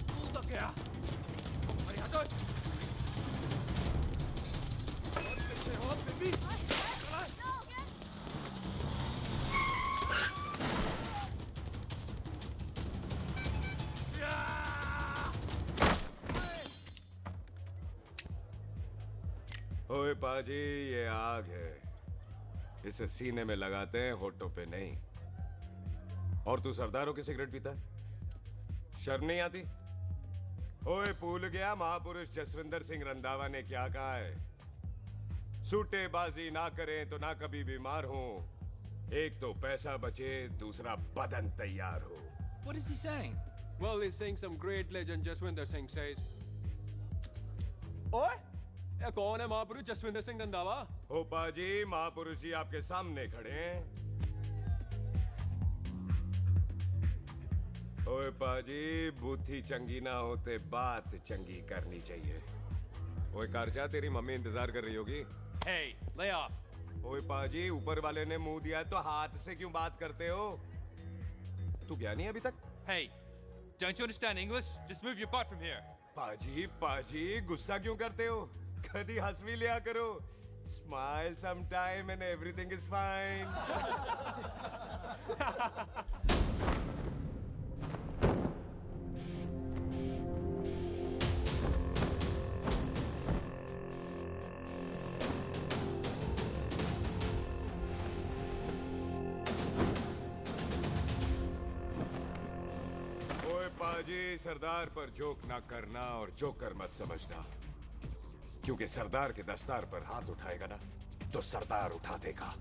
तू तो गया। अरे हटो। और पीछे हो बेबी। ओए पाजी, ये आग है, इसे सीने में लगाते हैं, होठों पे नहीं। और तू सरदारों की सिगरेट पीता है? शर्म नहीं आती? ओए भूल गया महापुरुष जसविंदर सिंह रंधावा ने क्या कहा है? सूटेबाजी ना करें तो ना कभी बीमार हो। एक तो पैसा बचे, दूसरा बदन तैयार हो। What is he saying? Well, he's saying some great legend Jaswinder Singh says. ओए, ये कौन है महापुरुष जसविंदर सिंह रंधावा? ओ पाजी, महापुरुष जी आपके सामने खड़े हैं। ओए पाजी, बुद्धि चंगी ना होते बात चंगी करनी चाहिए। ओए कारचा, तेरी मम्मी इंतजार कर रही होगी। Hey, lay off. ओए पाजी, ऊपर वाले ने मुंह दिया है तो हाथ से क्यों बात करते हो? तू गया नहीं अभी तक? Hey, don't you understand English? Just move your butt from here. पाजी पाजी, गुस्सा क्यों करते हो? कभी हंस भी लिया करो। Smile sometime and everything is fine. ओए पाजी, सरदार पर जोक ना करना और जोकर मत समझना, क्योंकि सरदार के दस्तार पर हाथ उठाएगा ना तो सरदार उठा देगा।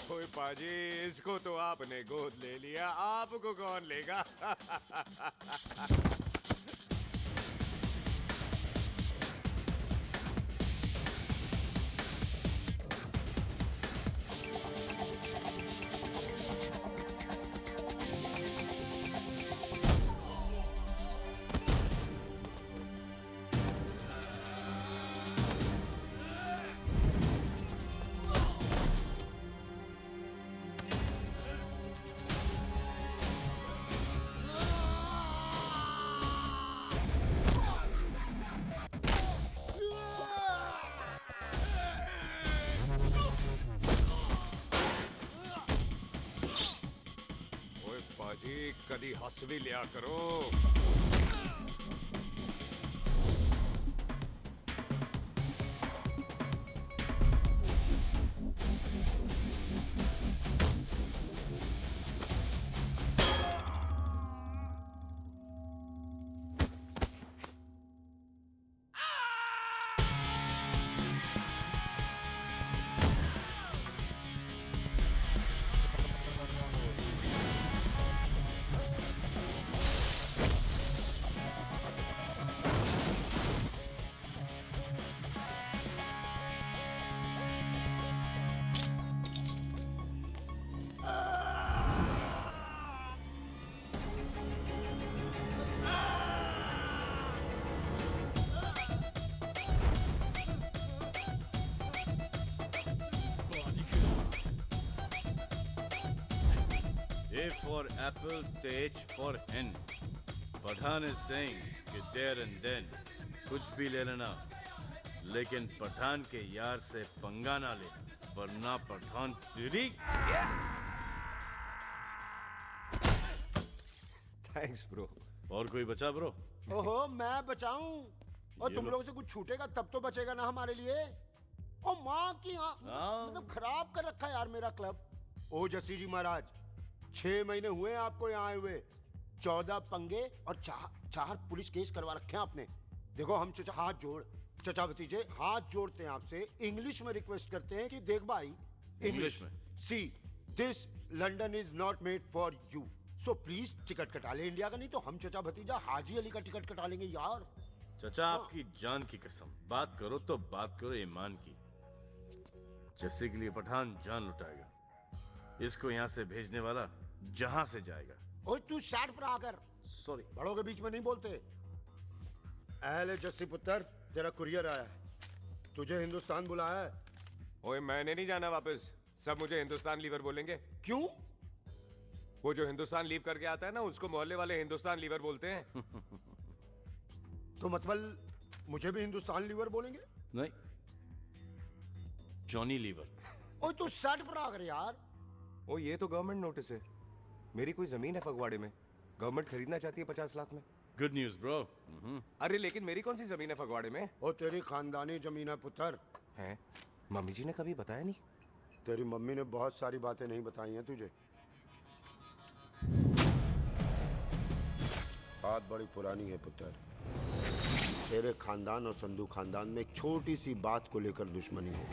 ओए पाजी, इसको तो आपने गोद ले लिया, आपको कौन लेगा? ओए पाजी, कदी हंस भी लिया करो। for apple, the H for hen. Pathan is saying कि there and then कुछ भी ले लेना, लेकिन पठान के यार से पंगा ना ले, वरना पठान तेरी। Thanks bro. और कोई बचा ब्रो? ओहो, मैं बचाऊं? और ये तुम लो। लोगों से कुछ छूटेगा तब तो बचेगा ना हमारे लिए। ओ माँ की हाँ। मतलब खराब कर रखा है यार मेरा क्लब। ओ जसी जी महाराज, 6 महीने हुए हैं आपको यहाँ आए हुए, 14 पंगे और 4 पुलिस केस करवा रखे हैं आपने। देखो हम चचा हाथ जोड़, चचा भतीजे हाथ जोड़ते हैं आपसे, इंग्लिश में रिक्वेस्ट करते हैं कि देख भाई, इंग्लिश में? See this London is not made for you, so please ticket कटा ले इंडिया का, नहीं तो हम चचा भतीजा हाजी अली का टिकट कटा लेंगे यार। चचा आपकी जान की कसम, बात करो तो बात करो ईमान की। जस्सी के लिए पठान जान लुटाएगा, इसको यहाँ से भेजने वाला जहां से जाएगा। ओए तू साइड पर आकर, सॉरी। बड़ों के बीच में नहीं बोलते। अहले जस्सी पुत्र, तेरा कुरियर आया है, तुझे हिंदुस्तान बुलाया है। ओए मैंने नहीं जाना वापस, सब मुझे हिंदुस्तान लीवर बोलेंगे। क्यों? वो जो हिंदुस्तान लीव करके आता है ना, उसको मोहल्ले वाले हिंदुस्तान लीवर बोलते हैं। तो मतलब मुझे भी हिंदुस्तान लीवर बोलेंगे? नहीं, जॉनी लीवर। ओए तू साइड पर आकर यार। ओ ये तो गवर्नमेंट नोटिस है, मेरी कोई जमीन है फगवाड़े में, गवर्नमेंट खरीदना चाहती है 50 लाख में। Good news bro. अरे लेकिन मेरी कौन सी जमीन है फगवाड़े में? ओ तेरी खानदानी जमीन है पुत्र। है? मम्मी जी ने कभी बताया नहीं। तेरी मम्मी ने बहुत सारी बातें नहीं बताई हैं तुझे। बात बड़ी पुरानी है पुत्र, तेरे खानदान और संधू खानदान में एक छोटी सी बात को लेकर दुश्मनी हो।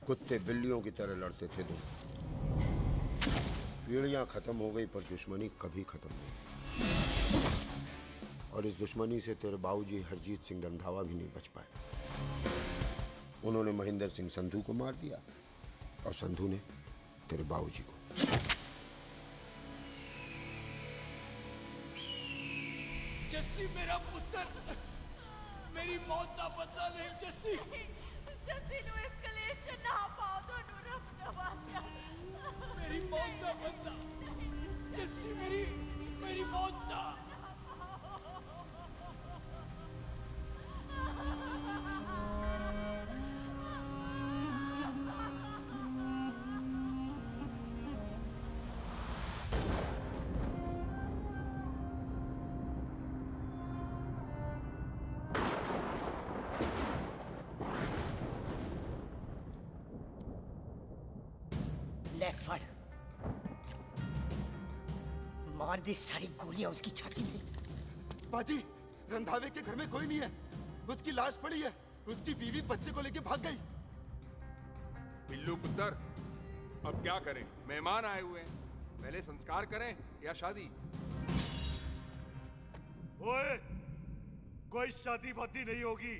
कुत्ते बिल्लियों की तरह लड़ते थे तुम, पीढ़ियां खत्म हो गई पर दुश्मनी कभी खत्म नहीं। और इस दुश्मनी से तेरे बाबूजी हरजीत सिंह रंधावा भी नहीं बच पाए। उन्होंने महेंद्र सिंह संधू को मार दिया और संधू ने तेरे बाबूजी को। जस्सी मेरा पुत्र, मेरी मौत का बदला नहीं जस्सी। जस्सी नु इस कलेश च ना पाओ दोनों रब नवाज़िया। मेरी मौत का बदला जस्सी, मेरी मौत का। ले फड़, मार दी सारी गोलियां उसकी छाती में। बाजी, रंधावे के घर में कोई नहीं है, उसकी लाश पड़ी है, उसकी बीवी बच्चे को लेके भाग गई। बिल्लू पुत्र, अब क्या करें? मेहमान आए हुए हैं, पहले संस्कार करें या शादी? ओए, कोई शादी वादी नहीं होगी।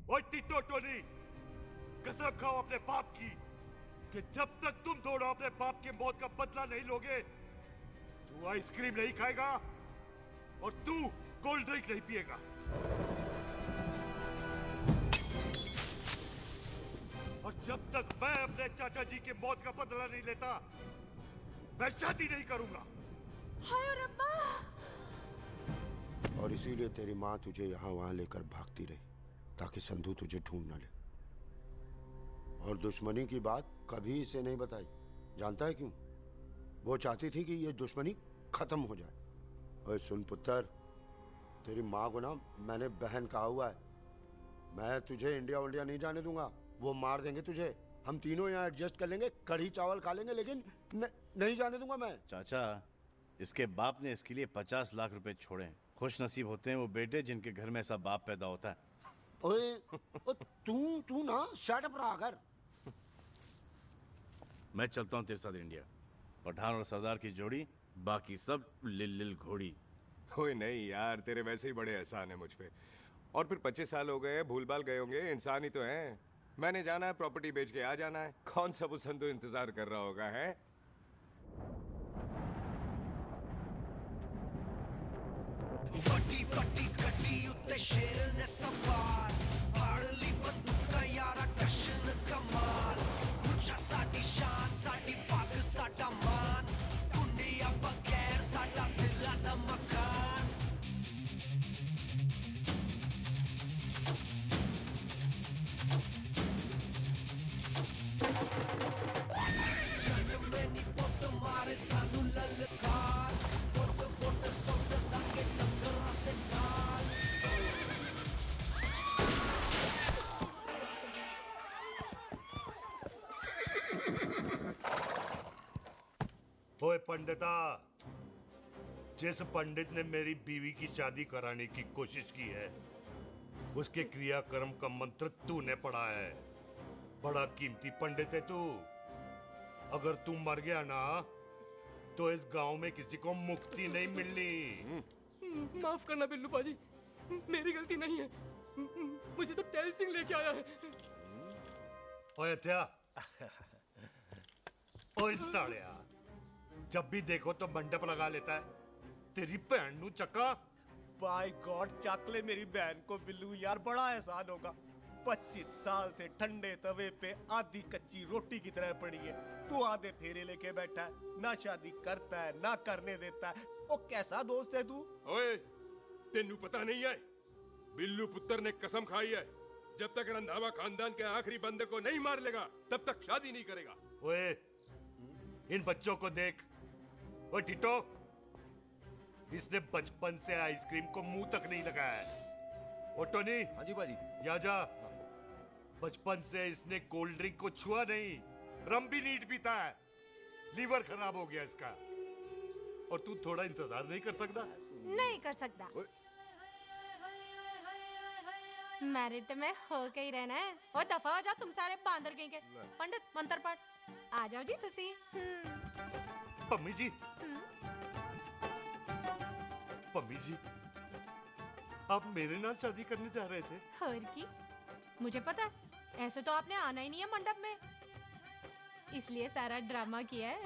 ओए टिटो टोनी, कसम खाओ अपने बाप की कि जब तक तुम दोनों अपने बाप की मौत का बदला नहीं लोगे, तू आइसक्रीम नहीं खाएगा और तू कोल्ड ड्रिंक नहीं पिएगा। और जब तक मैं अपने चाचा जी की मौत का बदला नहीं लेता, मैं शादी नहीं करूंगा। हाय रब्बा! और इसीलिए तेरी माँ तुझे यहाँ वहाँ लेकर भागती रही, ताकि संधू तुझे ढूंढ न ले। और दुश्मनी की बात कभी इसे नहीं बताई, जानता है क्यों? वो चाहती थी कि ये दुश्मनी खत्म हो जाए। और सुन पुत्र, तेरी माँ को ना मैंने बहन कहा हुआ है, मैं तुझे इंडिया इंडिया नहीं जाने दूंगा। वो मार देंगे तुझे, हम तीनों यहाँ एडजस्ट कर लेंगे, कढ़ी चावल खा लेंगे, लेकिन नहीं जाने दूंगा मैं। चाचा, इसके बाप ने इसके लिए 50 लाख रुपए छोड़े हैं। खुश नसीब होते हैं वो बेटे जिनके घर में ऐसा बाप पैदा होता है। ओए, तू ना शट पर आकर। मैं चलता हूँ तेरे साथ इंडिया। पठान और सरदार की जोड़ी, बाकी सब लिल घोड़ी। ओए नहीं यार, तेरे वैसे ही बड़े एहसान है मुझ पे। और फिर 25 साल हो गए हैं, भूल भाल गए होंगे, इंसान ही तो हैं। मैंने जाना है, प्रॉपर्टी बेच के आ जाना है। कौन सा वो संधू इंतजार कर रहा होगा है? ਵੱਡੀ ਵੱਡੀ ਗੱਡੀ ਉੱਤੇ ਸ਼ੇਰ ਨੇ ਸਵਾਰ ਫੜ ਲਈ ਬੰਦੂਕਾਂ ਯਾਰਾ ਟਸ਼ਨ ਕਮਾਲ ਮੁੱਛਾਂ ਸਾਡੀ ਸ਼ਾਨ ਸਾਡੀ ਪੱਗ ਸਾਡਾ ओए पंडिता, जिस पंडित ने मेरी बीवी की शादी कराने की कोशिश की है, उसके क्रियाकर्म का मंत्र तूने पढ़ा है। बड़ा कीमती पंडित है तू। अगर तू मर गया ना, तो इस गांव में किसी को मुक्ति नहीं मिलनी। माफ करना बिल्लू पाजी, मेरी गलती नहीं है। मुझे तो टेल सिंह लेके आया है। ओए हत्या, ओए सालिया, जब भी देखो तो मंडप लगा लेता है। तेरी भैन नू चक्का। बाय गॉड, चाक ले मेरी बहन को बिल्लू यार, बड़ा एहसान होगा। 25 साल से ठंडे तवे पे आधी कच्ची रोटी की तरह पड़ी है। तू आधे फेरे लेके बैठा है, ना शादी करता है ना करने देता है। ओ कैसा दोस्त है तू? ओए, तेनू पता नहीं है, बिल्लू पुत्र ने कसम खाई है, जब तक रंधावा खानदान के आखिरी बंदे को नहीं मार लेगा तब तक शादी नहीं करेगा। ओए, इन बच्चों को देख। ओए टिटो, इसने बचपन से आइसक्रीम को मुंह तक नहीं लगाया है। ओ टोनी। हाँ जी बाजी। यहाँ जा। बचपन से इसने कोल्ड ड्रिंक को छुआ नहीं, रम भी नीट पीता है। लीवर खराब हो गया इसका। और तू थोड़ा इंतजार नहीं कर सकता? नहीं कर सकता। मैरिड में हो के ही रहना है। और दफा हो जाओ तुम सारे बांदर कहीं के। पंडित मंत्र पढ़। आ जाओ जी तुसी। पम्मी जी, पम्मी जी, आप मेरे नाल शादी करने जा रहे थे? और की मुझे पता है, ऐसे तो आपने आना ही नहीं है मंडप में, इसलिए सारा ड्रामा किया है।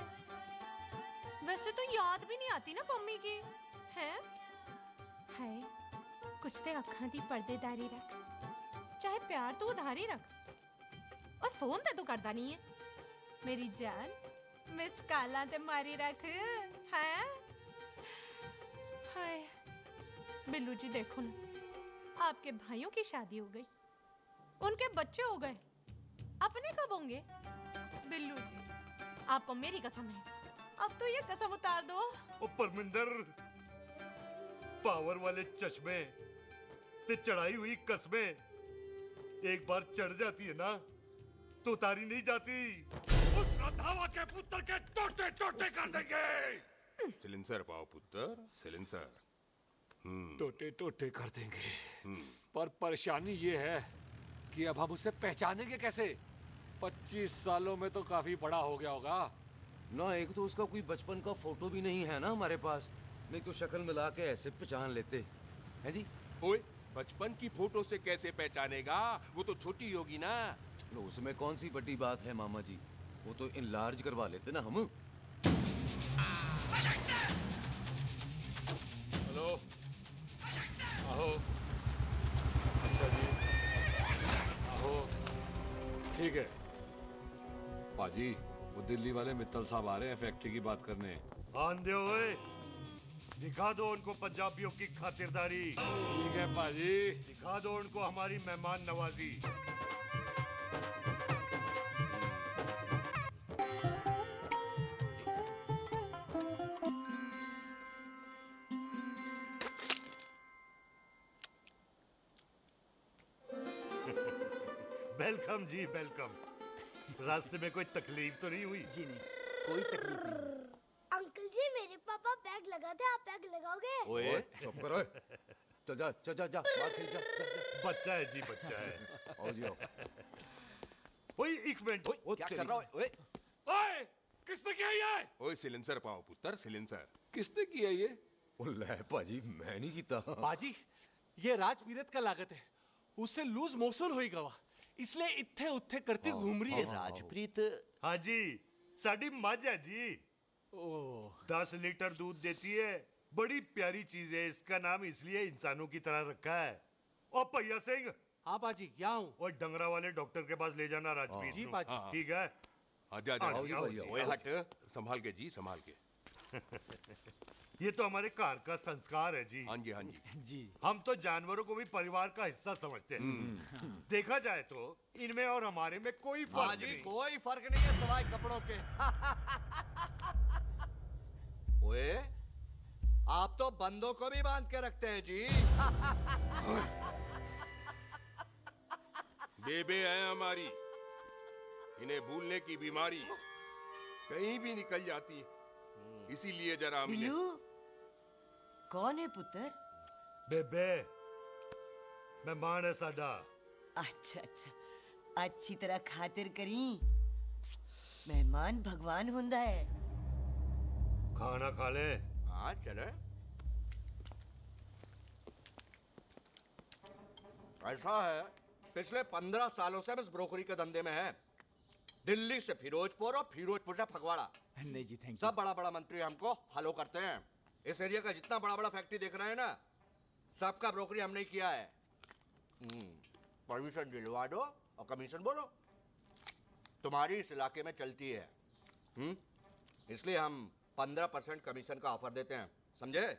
वैसे तो याद भी नहीं आती ना पम्मी की है। कुछ ते अखां दी पर्देदारी रख, चाहे प्यार तू उधारी रख, और फोन ते तू करता नहीं है। मेरी जान मिस्ड काला ते मारी रख है। हाय बिल्लू जी, देखो ना, आपके भाइयों की शादी हो गई, उनके बच्चे हो गए, अपने कब होंगे? बिल्लू जी, आपको मेरी कसम है, अब तो ये कसम उतार दो। ओ परमिंदर, पावर वाले चश्मे ते चढ़ाई हुई कस्में एक बार चढ़ जाती है ना, तो उतारी नहीं जाती। उस रंधावा के पुत्र के टोटे टोटे कर देंगे। सिलेंसर पाओ पुत्र, सिलेंसर। टोटे टोटे कर देंगे, पर परेशानी ये है कि अब हम उसे पहचानेंगे कैसे? 25 सालों में तो काफी बड़ा हो गया होगा ना। एक तो उसका कोई बचपन का फोटो भी नहीं है ना हमारे पास, नहीं तो शक्ल मिला के ऐसे पहचान लेते हैं जी। ओए, बचपन की फोटो से कैसे पहचानेगा? वो तो छोटी होगी ना। लो, उसमें कौन सी बड़ी बात है मामा जी, वो तो इनलार्ज करवा लेते ना हम। हेलो, आहो। अच्छा जी, आहो। ठीक है पाजी, वो दिल्ली वाले मित्तल साहब आ रहे हैं फैक्ट्री की बात करने। आंधे ओए, दिखा दो उनको पंजाबियों की खातिरदारी। ठीक है पाजी। दिखा दो उनको हमारी मेहमान नवाजी। वेलकम जी, वेलकम। रास्ते में कोई तकलीफ तो नहीं हुई? जी नहीं, कोई तकलीफ नहीं। अंकल जी, मेरे पापा पैग लगाते, आप पैग लगाओगे? ओए चुप करो। चल जा चल जा जा, बाहर खेल जा, जा, जा। बच्चा है जी, बच्चा है। आओ जी आओ। ओए एक मिनट, क्या कर रहा है? ओए ओए, किसने किया ये? ओए सिलेंसर पाओ पुत्र, सिलेंसर। किसने किया ये? ले पाजी, मैं नहीं कीता। बाजी, ये राजमीरत का लागत है, उससे लूज मोशन होई गवा, इसलिए इत्थे उत्थे करती घूम रही है। राजप्रीत। हाँ जी, साड़ी मझ है जी। 10 लीटर दूध देती है, बड़ी प्यारी चीज है। इसका नाम इसलिए इंसानों की तरह रखा है। और भैया सिंह। हाँ बाजी, यहाँ हूँ। और डंगरा वाले डॉक्टर के पास ले जाना राजप्रीत। जी बाजी। ठीक है। आजा आजा। ओए हट, संभाल के जी, संभाल के। ये तो हमारे घर का संस्कार है जी। हाँ जी, हाँ जी। जी। हम तो जानवरों को भी परिवार का हिस्सा समझते हैं। देखा जाए तो इनमें और हमारे में कोई फर्क नहीं। कोई फर्क नहीं है सवाई कपड़ों के। ओए, आप तो बंदों को भी बांध के रखते हैं जी। बेबे है हमारी, इन्हें भूलने की बीमारी कहीं भी निकल जाती है। इसीलिए जरा हमने बिल्लू कौन है पुत्र? बेबे मेहमान है साडा। अच्छा अच्छा अच्छी तरह खातिर करी। मेहमान भगवान हुंदा है। खाना खा ले। हाँ चले। ऐसा है, पिछले 15 सालों से हम इस ब्रोकरी के धंधे में हैं। दिल्ली से फिरोजपुर और फिरोजपुर से फगवाड़ा। नहीं जी थैंक सब बड़ा बड़ा मंत्री हमको फॉलो करते हैं। इस एरिया का जितना बड़ा बड़ा फैक्ट्री देख रहे हैं ना, सबका ब्रोकरी हमने ही किया है। परमिशन दिलवा दो और कमीशन बोलो। तुम्हारी इस इलाके में चलती है। इसलिए हम 15% कमीशन का ऑफर देते हैं, समझे?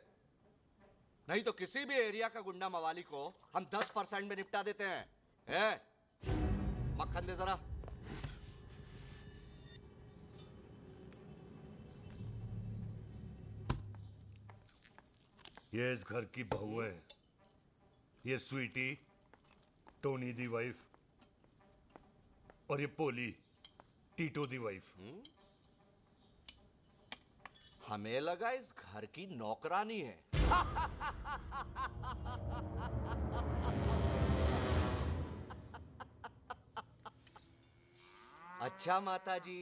नहीं तो किसी भी एरिया का गुंडा मवाली को हम 10% में निपटा देते हैं। मक्खन दे जरा। ये इस घर की बहू है। ये स्वीटी, टोनी दी वाइफ, और ये पोली, टीटो दी वाइफ। हमें लगा इस घर की नौकरानी है। अच्छा माता जी,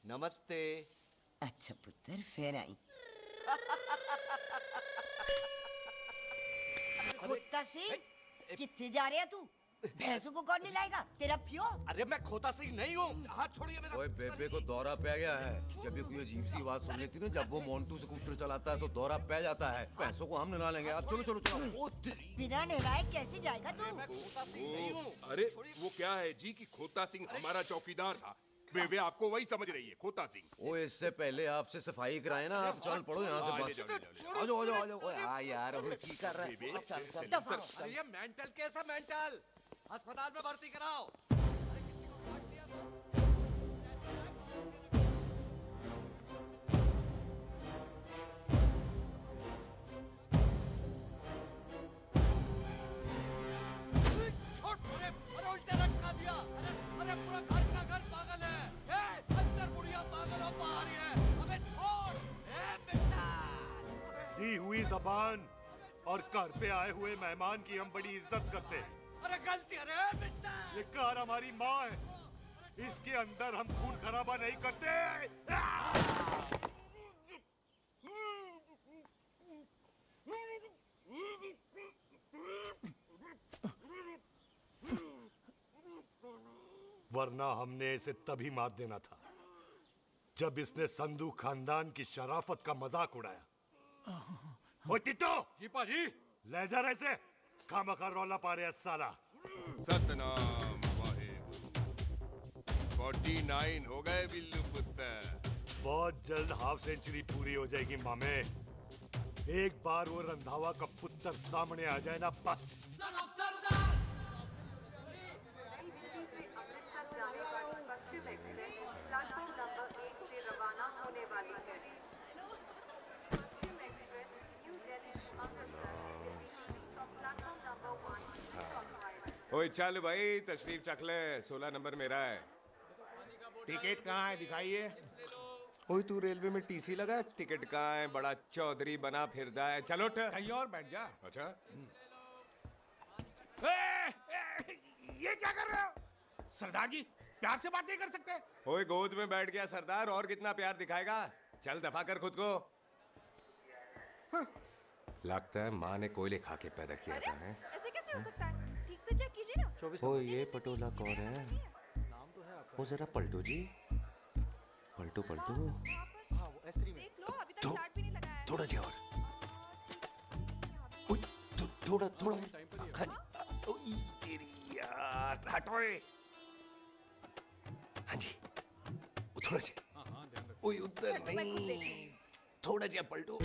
नमस्ते। अच्छा पुत्र फिर आई। खोता सिंह कितने जा रहे है तू? भैंसों को कौन लाएगा? तेरा प्यो? अरे मैं खोता सिंह नहीं हूँ। हाथ छोड़िए मेरा। ओए बेबे को दौरा पै गया है। जब भी कोई अजीब सी आवाज सुन लेती ना, जब वो मोन्टू स्कूटर चलाता है तो दौरा पै जाता है। पैसों को हम नहला लेंगे। आप चलो चलो चलो। बिना नहलाए कैसे जाएगा तू? अरे वो क्या है जी कि खोता सिंह हमारा चौकीदार था। बेबे आपको वही समझ रही है, खोता सिंह। ओ इससे पहले आपसे सफाई कराए ना, आप चल पड़ो यहाँ से बस। आ जाओ आ जाओ आ जाओ। हाँ यार अब की कर रहा है। चल चल। अरे ये मेंटल केस है, मेंटल। अस्पताल में भर्ती कराओ। अरे किसी को काट लिया तो? अरे उल्टे लटका दिया। अरे पूरा घर का घर पागल है। अंदर बुढ़िया पागल और बाहर है। अबे छोड़। बेटा दी हुई जबान और घर पे आए हुए मेहमान की हम बड़ी इज्जत करते हैं। अरे गलती। अरे बेटा ये कार हमारी माँ है। इसके अंदर हम खून खराबा नहीं करते। वरना हमने इसे तभी मात देना था जब इसने संधू खानदान की शराफत का मजाक उड़ाया। ओ टिट्टो जी पाजी, ले जा रहे से खामखा रौला पा रहे साला। सतनाम वाहेगुरु। 49 हो गए बिल्लू पुत्र। बहुत जल्द हाफ सेंचुरी पूरी हो जाएगी मामे। एक बार वो रंधावा का पुत्र सामने आ जाए ना, बस। पश्चिम एक्सप्रेस प्लेटफॉर्म नंबर 1 से रवाना होने वाली है। Paschim express new Delhi to Amritsar will be leaving from platform number 1 to Cockwise। ओए चल भाई तशरीफ चख ले। 16 नंबर मेरा है। टिकट कहाँ है? दिखाइए। ओए तू रेलवे में टीसी लगा, टिकट कहाँ है? बड़ा चौधरी बना फिरदा है। चलो उठ। कहीं और बैठ जा। अच्छा ये क्या कर रहे हो? सरदार जी प्यार से बात नहीं कर सकते? ओए गोद में बैठ गया सरदार, और कितना प्यार दिखाएगा? चल दफा कर खुद को। लगता है माँ ने कोयले खा के पैदा किया था। है ऐसे कैसे हो सकता है? ठीक से चेक कीजिए ना। ओ ये पटोला कौन है? वो जरा पलटो जी, पलटो पलटो। देख लो, अभी तक चार्ट भी नहीं लगाया है। थोड़ा जी और। थोड़ा थोड़ा। तेरी यार हटो। हाँ जी थोड़ा जी। ओए उधर नहीं, थोड़ा जी पलटो।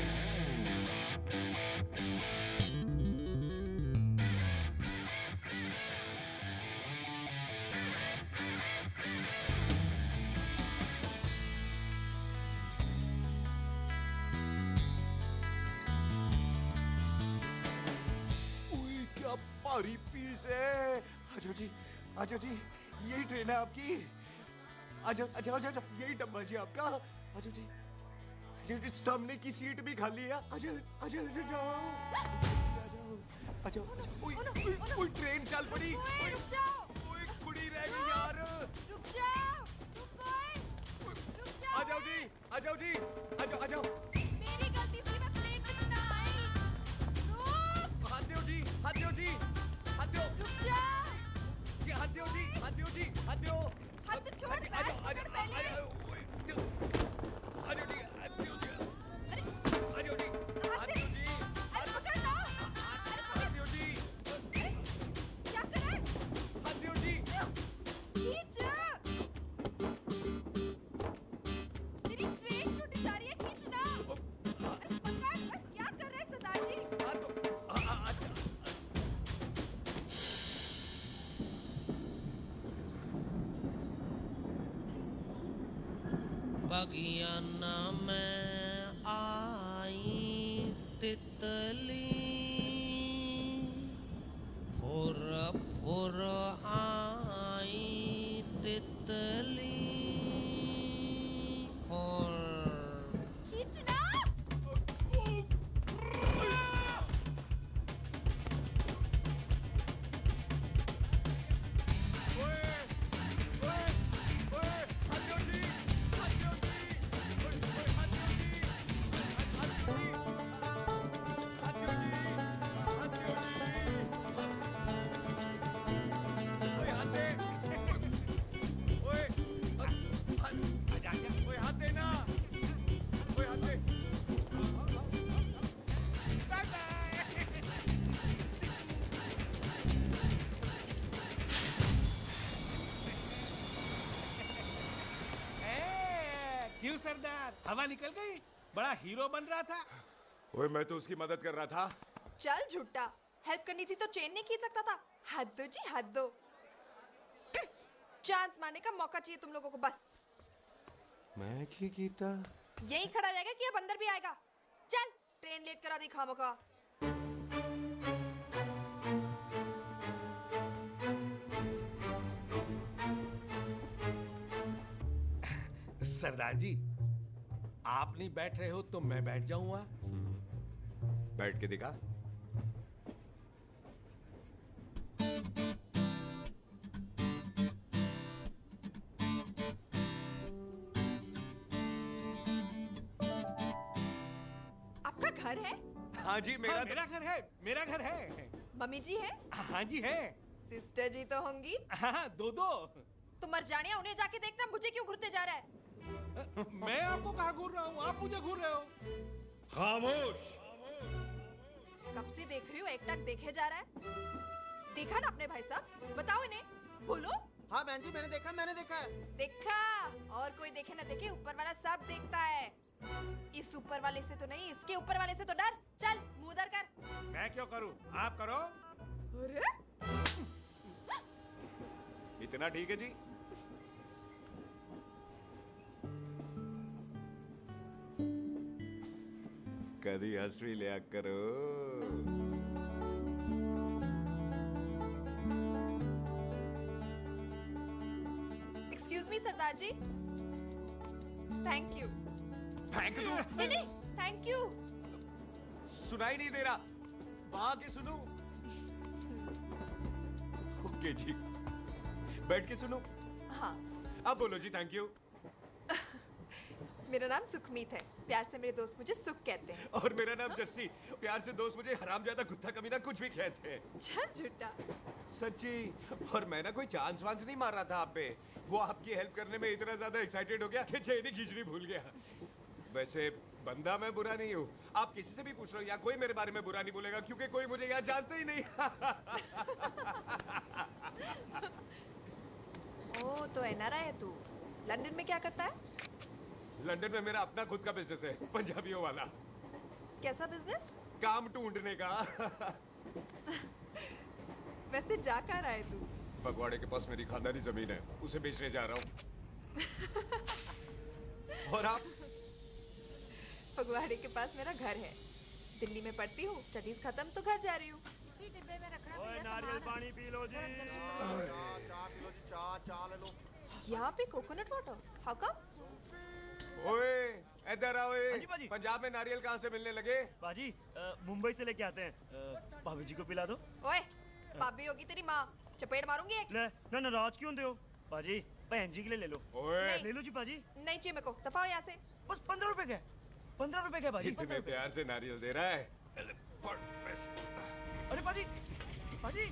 क्या भारी पीस है। आजो जी, आजो जी, यही ट्रेन है आपकी। आजो आजो आजो, यही डब्बा जी आपका। आजो जी, सामने की सीट भी खाली है। आजा आजा जाओ आजा। ओए ट्रेन चल पड़ी। रुक जाओ। ओए कुड़ी रह गई यार। रुक जाओ। रुक जाओ। आ जाओ जी आ जाओ जी आ जाओ आ जाओ। मेरी गलती थी, मैं प्लेन में ना आई। रुक। हाथ दो जी हाथ दो जी हाथ दो। रुक जाओ। ये हाथ दो जी हाथ दो जी हाथ दो। हाथ तो छोड़। आ जाओ आ जाओ आ जाओ आ जाओ जी हाथ दो जी आ जाओ जी हाथ दो जी अरे पकड़ लो। हाथ दो जी क्या कर रहा है? हाथ दो जी। खींच। मेरी ट्रेन छूटी जा रही है, खींचना। अरे पकड़। क्या कर रहे हैं सरदार जी? बगियाना में आई तितली फुर फुर आई तितली और खींचना। क्यों सरदार, हवा निकल गई? बड़ा हीरो बन रहा था। ओए मैं तो उसकी मदद कर रहा था। चल झूठा, हेल्प करनी थी तो चेन नहीं खींच सकता था। हद दो जी हद दो। चांस मारने का मौका चाहिए तुम लोगों को बस। मैं क्या कीता? यही खड़ा रहेगा कि अब अंदर भी आएगा? चल ट्रेन लेट करा दी खामोखा। सरदार जी, आप नहीं बैठ रहे हो तो मैं बैठ जाऊंगा। बैठ के दिखा। आपका घर है? हाँ जी मेरा मेरा घर है, मेरा घर है। मम्मी जी है? हाँ जी है। सिस्टर जी तो होंगी? हाँ दो दो। तो मर जाने, उन्हें जाके देखना मुझे क्यों घूरते जा रहा है। मैं आपको कहाँ घूर रहा हूँ, आप मुझे घूर रहे हो। खामोश। कब से देख रही हूँ, एक टक देखे जा रहा है। देखा ना अपने भाई साहब, बताओ इन्हें, बोलो। हाँ बहन जी मैंने देखा है। देखा? और कोई देखे ना देखे, ऊपर वाला सब देखता है। इस ऊपर वाले से तो नहीं, इसके ऊपर वाले से तो डर। चल मुंह उधर कर। मैं क्यों करूँ, आप करो। अरे इतना ठीक है जी। कभी हंस भी लिया करो। Excuse me Sardar ji. Thank you. Thank you? नहीं नहीं, थैंक यू। सुनाई नहीं दे रहा, वहां के सुनू। ओके जी, बैठ के सुनो। हाँ। अब बोलो जी थैंक यू। मेरा नाम सुखमीत है, प्यार से मेरे दोस्त मुझे सुख कहते हैं। और मेरा नाम जस्सी, प्यार से दोस्त मुझे हरामजादा कुत्ता कमीना कुछ भी कहते हैं। चल झूठा। सच्ची। और मैं ना कोई चांस वांस नहीं मार रहा था आप पे, वो आपकी हेल्प करने में इतना ज्यादा एक्साइटेड हो गया कि चेन ही खींचनी भूल गया। वैसे बंदा मैं बुरा नहीं हूँ, आप किसी से भी पूछ लो, यहाँ कोई मेरे बारे में बुरा नहीं बोलेगा क्योंकि कोई मुझे यहाँ जानते ही नहीं। ओ तो एनआरआई है तू। लंदन में क्या करता है? लंदन में मेरा अपना खुद का बिजनेस है, पंजाबियों वाला। कैसा बिजनेस? काम ढूंढने का। वैसे जा कहाँ रहा है तू? फगवाड़े के पास मेरी खानदानी जमीन है, उसे बेचने जा रहा हूँ। और आप? फगवाड़े के पास मेरा घर है, दिल्ली में पढ़ती हूँ, स्टडीज खत्म तो घर जा रही हूँ। इसी डिब्बे में रखना। ओए नारियल पानी पी लो जी। चाय पी लो जी, चाय ले लो। यहाँ पे कोकोनट वाटर? How come? ओए इधर आओ ये। हाजी बाजी। पंजाब में नारियल कहाँ से मिलने लगे? बाजी मुंबई से लेके आते हैं। भाभी जी को पिला दो। ओए भाभी होगी तेरी माँ, चपेट मारूंगी एक। ले ना नाराज क्यों दे हो बाजी? बहन जी के लिए ले लो। ओए ले लो जी बाजी। नहीं चाहिए मेरे को, दफा हो यहाँ से। बस 15 रुपए के। 15 रुपए के बाजी। इतने प्यार से नारियल दे रहा है। अरे बाजी बाजी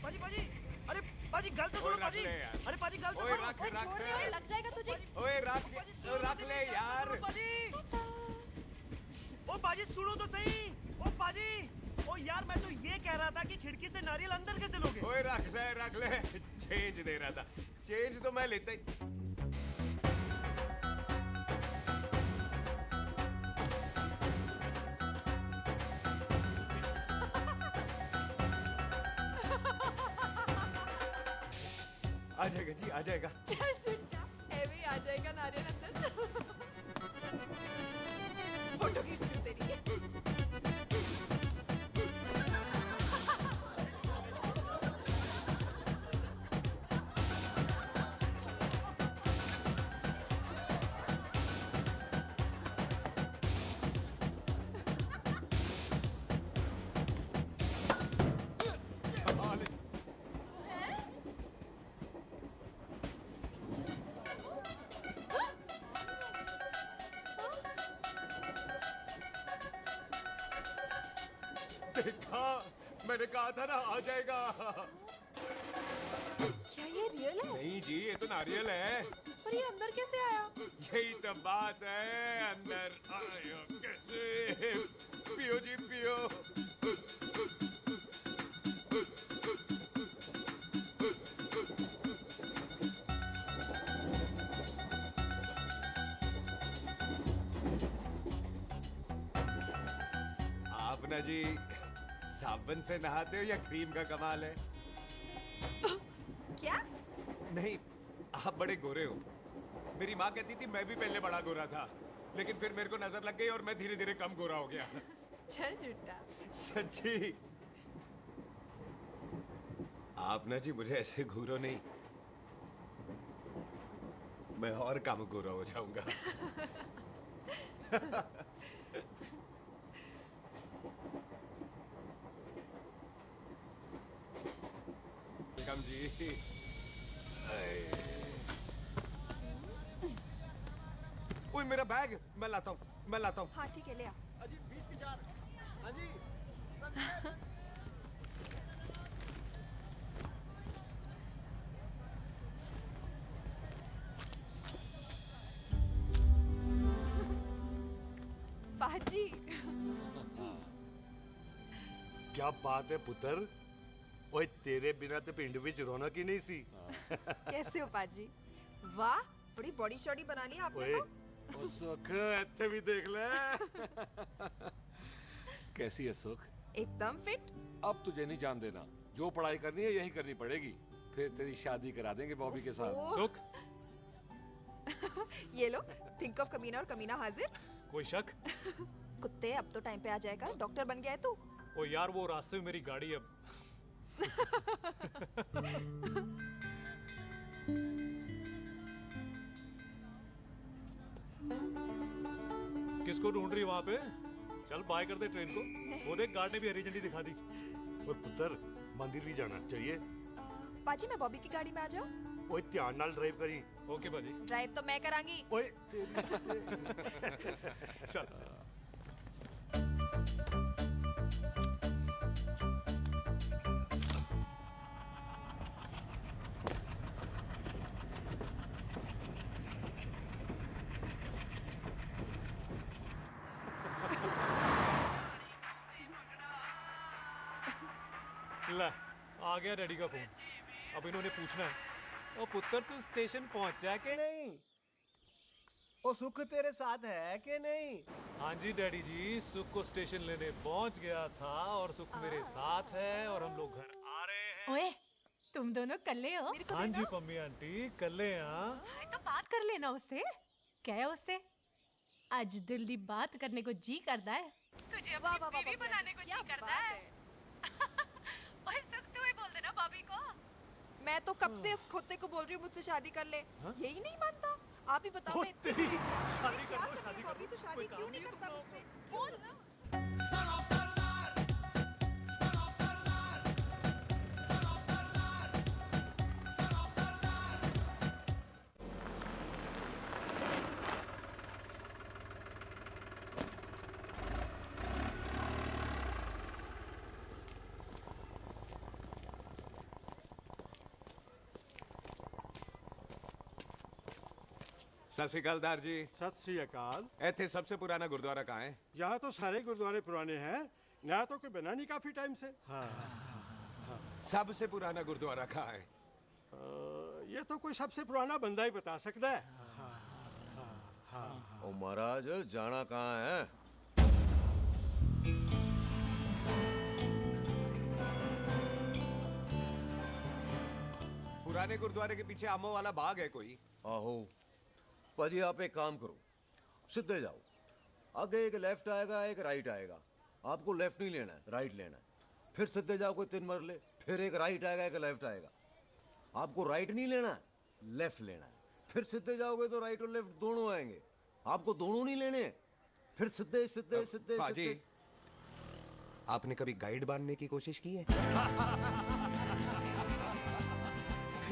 बाजी बाजी अरे बाजी गल तो सुनो बाजी। अरे बाजी गल तो सुनो। रख छोड़ दे, ओए लग जाएगा तुझे। ओए रख ले यार। बाजी ओ बाजी सुनो तो सही। ओ बाजी ओ यार मैं तो ये कह रहा था कि खिड़की से नारियल अंदर कैसे लोगे? ओए रख ले। चेंज दे रहा था। चेंज तो मैं लेता ही। आ जाएगा जी, आ जाएगा। चल झुंडा, ऐवे ही आ जाएगा नारियल अंदर। फोटो खींच लूं तेरी। देखा, मैंने कहा था ना आ जाएगा। क्या ये रियल है? नहीं जी, ये तो नारियल है। पर ये अंदर कैसे आया? यही तो बात है, अंदर आया कैसे? पियो जी पियो। आप ना जी साबुन से नहाते हो या क्रीम का कमाल है? क्या? नहीं, आप बड़े गोरे हो। मेरी माँ कहती थी मैं भी पहले बड़ा गोरा था, लेकिन फिर मेरे को नजर लग गई और मैं धीरे धीरे कम गोरा हो गया। चल झूठा। सच्ची। आप ना जी मुझे ऐसे घूरो नहीं, मैं और कम गोरा हो जाऊंगा। वेलकम जी। ओए मेरा बैग, मैं लाता हूँ। हाँ ठीक है, ले आ। अजी 20 के 4। हाँ जी। बाजी। क्या बात है पुत्र? ओए तेरे बिना तो पिंड विच रौनक ही नहीं सी। कैसे हो पाजी? वाह, बड़ी बॉडी शॉडी बना ली आपने ओए तो। ओ सुख, इत्थे भी देख ले। कैसी है सुख? एकदम फिट। अब तुझे नहीं जान देना, जो पढ़ाई करनी है यही करनी पड़ेगी। फिर तेरी शादी करा देंगे बॉबी के साथ। सुख, ये लो, थिंक ऑफ कमीना और कमीना हाजिर। कोई शक? कुत्ते, अब तो टाइम पे आ जाएगा। डॉक्टर बन गया है तू। ओ यार, वो रास्ते में मेरी गाड़ी अब। किसको ढूंढ रही वहां पे? चल बाय कर दे ट्रेन को। वो देख, गार्ड ने भी हरी झंडी दिखा दी। ओए पुत्र, मंदिर भी जाना चाहिए। पाजी, मैं बॉबी की गाड़ी में आ जाऊं? ओए ध्यान नाल ड्राइव करी। ओके बाजी। ड्राइव तो मैं करांगी। ओए चल। ले, आ गया डैडी का फोन। अब इन्होंने पूछना है, ओ पुत्र तू स्टेशन पहुंचा के नहीं? ओ सुख तेरे साथ है कि नहीं? हाँ जी डैडी जी, सुख को स्टेशन लेने पहुंच गया था और सुख मेरे साथ है और हम लोग घर आ रहे हैं। ओए, तुम दोनों कल्ले हो? हाँ जी पम्मी आंटी, कल्ले हाँ। तो बात कर लेना उससे। क्या है उससे? आज दिल दी बात करने को जी करता है। तुझे अपनी बीवी बनाने को जी करता है। ओए सुख, तू ही बोल देना भाभी को। मैं तो कब से इस खोते को बोल रही हूँ मुझसे शादी कर ले, यही नहीं मानता। आप ही बताओ मैं शादी क्या कर लो, करूँ? शादी कर अभी लो। तो शादी क्यों नहीं करता मुझसे? बोल ना। सत श्री अकाल दार जी। सत श्री अकाल। ਇੱਥੇ सबसे पुराना गुरुद्वारा कहाँ है? यहाँ तो सारे गुरुद्वारे पुराने हैं, नया तो कोई बना नहीं काफी टाइम से। हाँ, सबसे पुराना गुरुद्वारा कहाँ है? ये तो कोई सबसे पुराना बंदा ही बता सकता है। ओ महाराज जाना कहाँ है? पुराने गुरुद्वारे के पीछे आमों वाला बाग है कोई? आहो पाजी, आप एक काम करो, सीधे जाओ, आगे एक लेफ्ट आएगा एक राइट आएगा, आपको लेफ्ट नहीं लेना है, राइट लेना है। फिर सीधे जाओ कोई 3 मरले, फिर एक राइट आएगा एक लेफ्ट आएगा, आपको राइट नहीं लेना है, लेफ्ट लेना है। फिर सीधे जाओगे तो राइट और लेफ्ट दोनों आएंगे, आपको दोनों नहीं लेने, फिर सीधे सीधे सीधे पाजी, आपने कभी गाइड बांधने की कोशिश की है?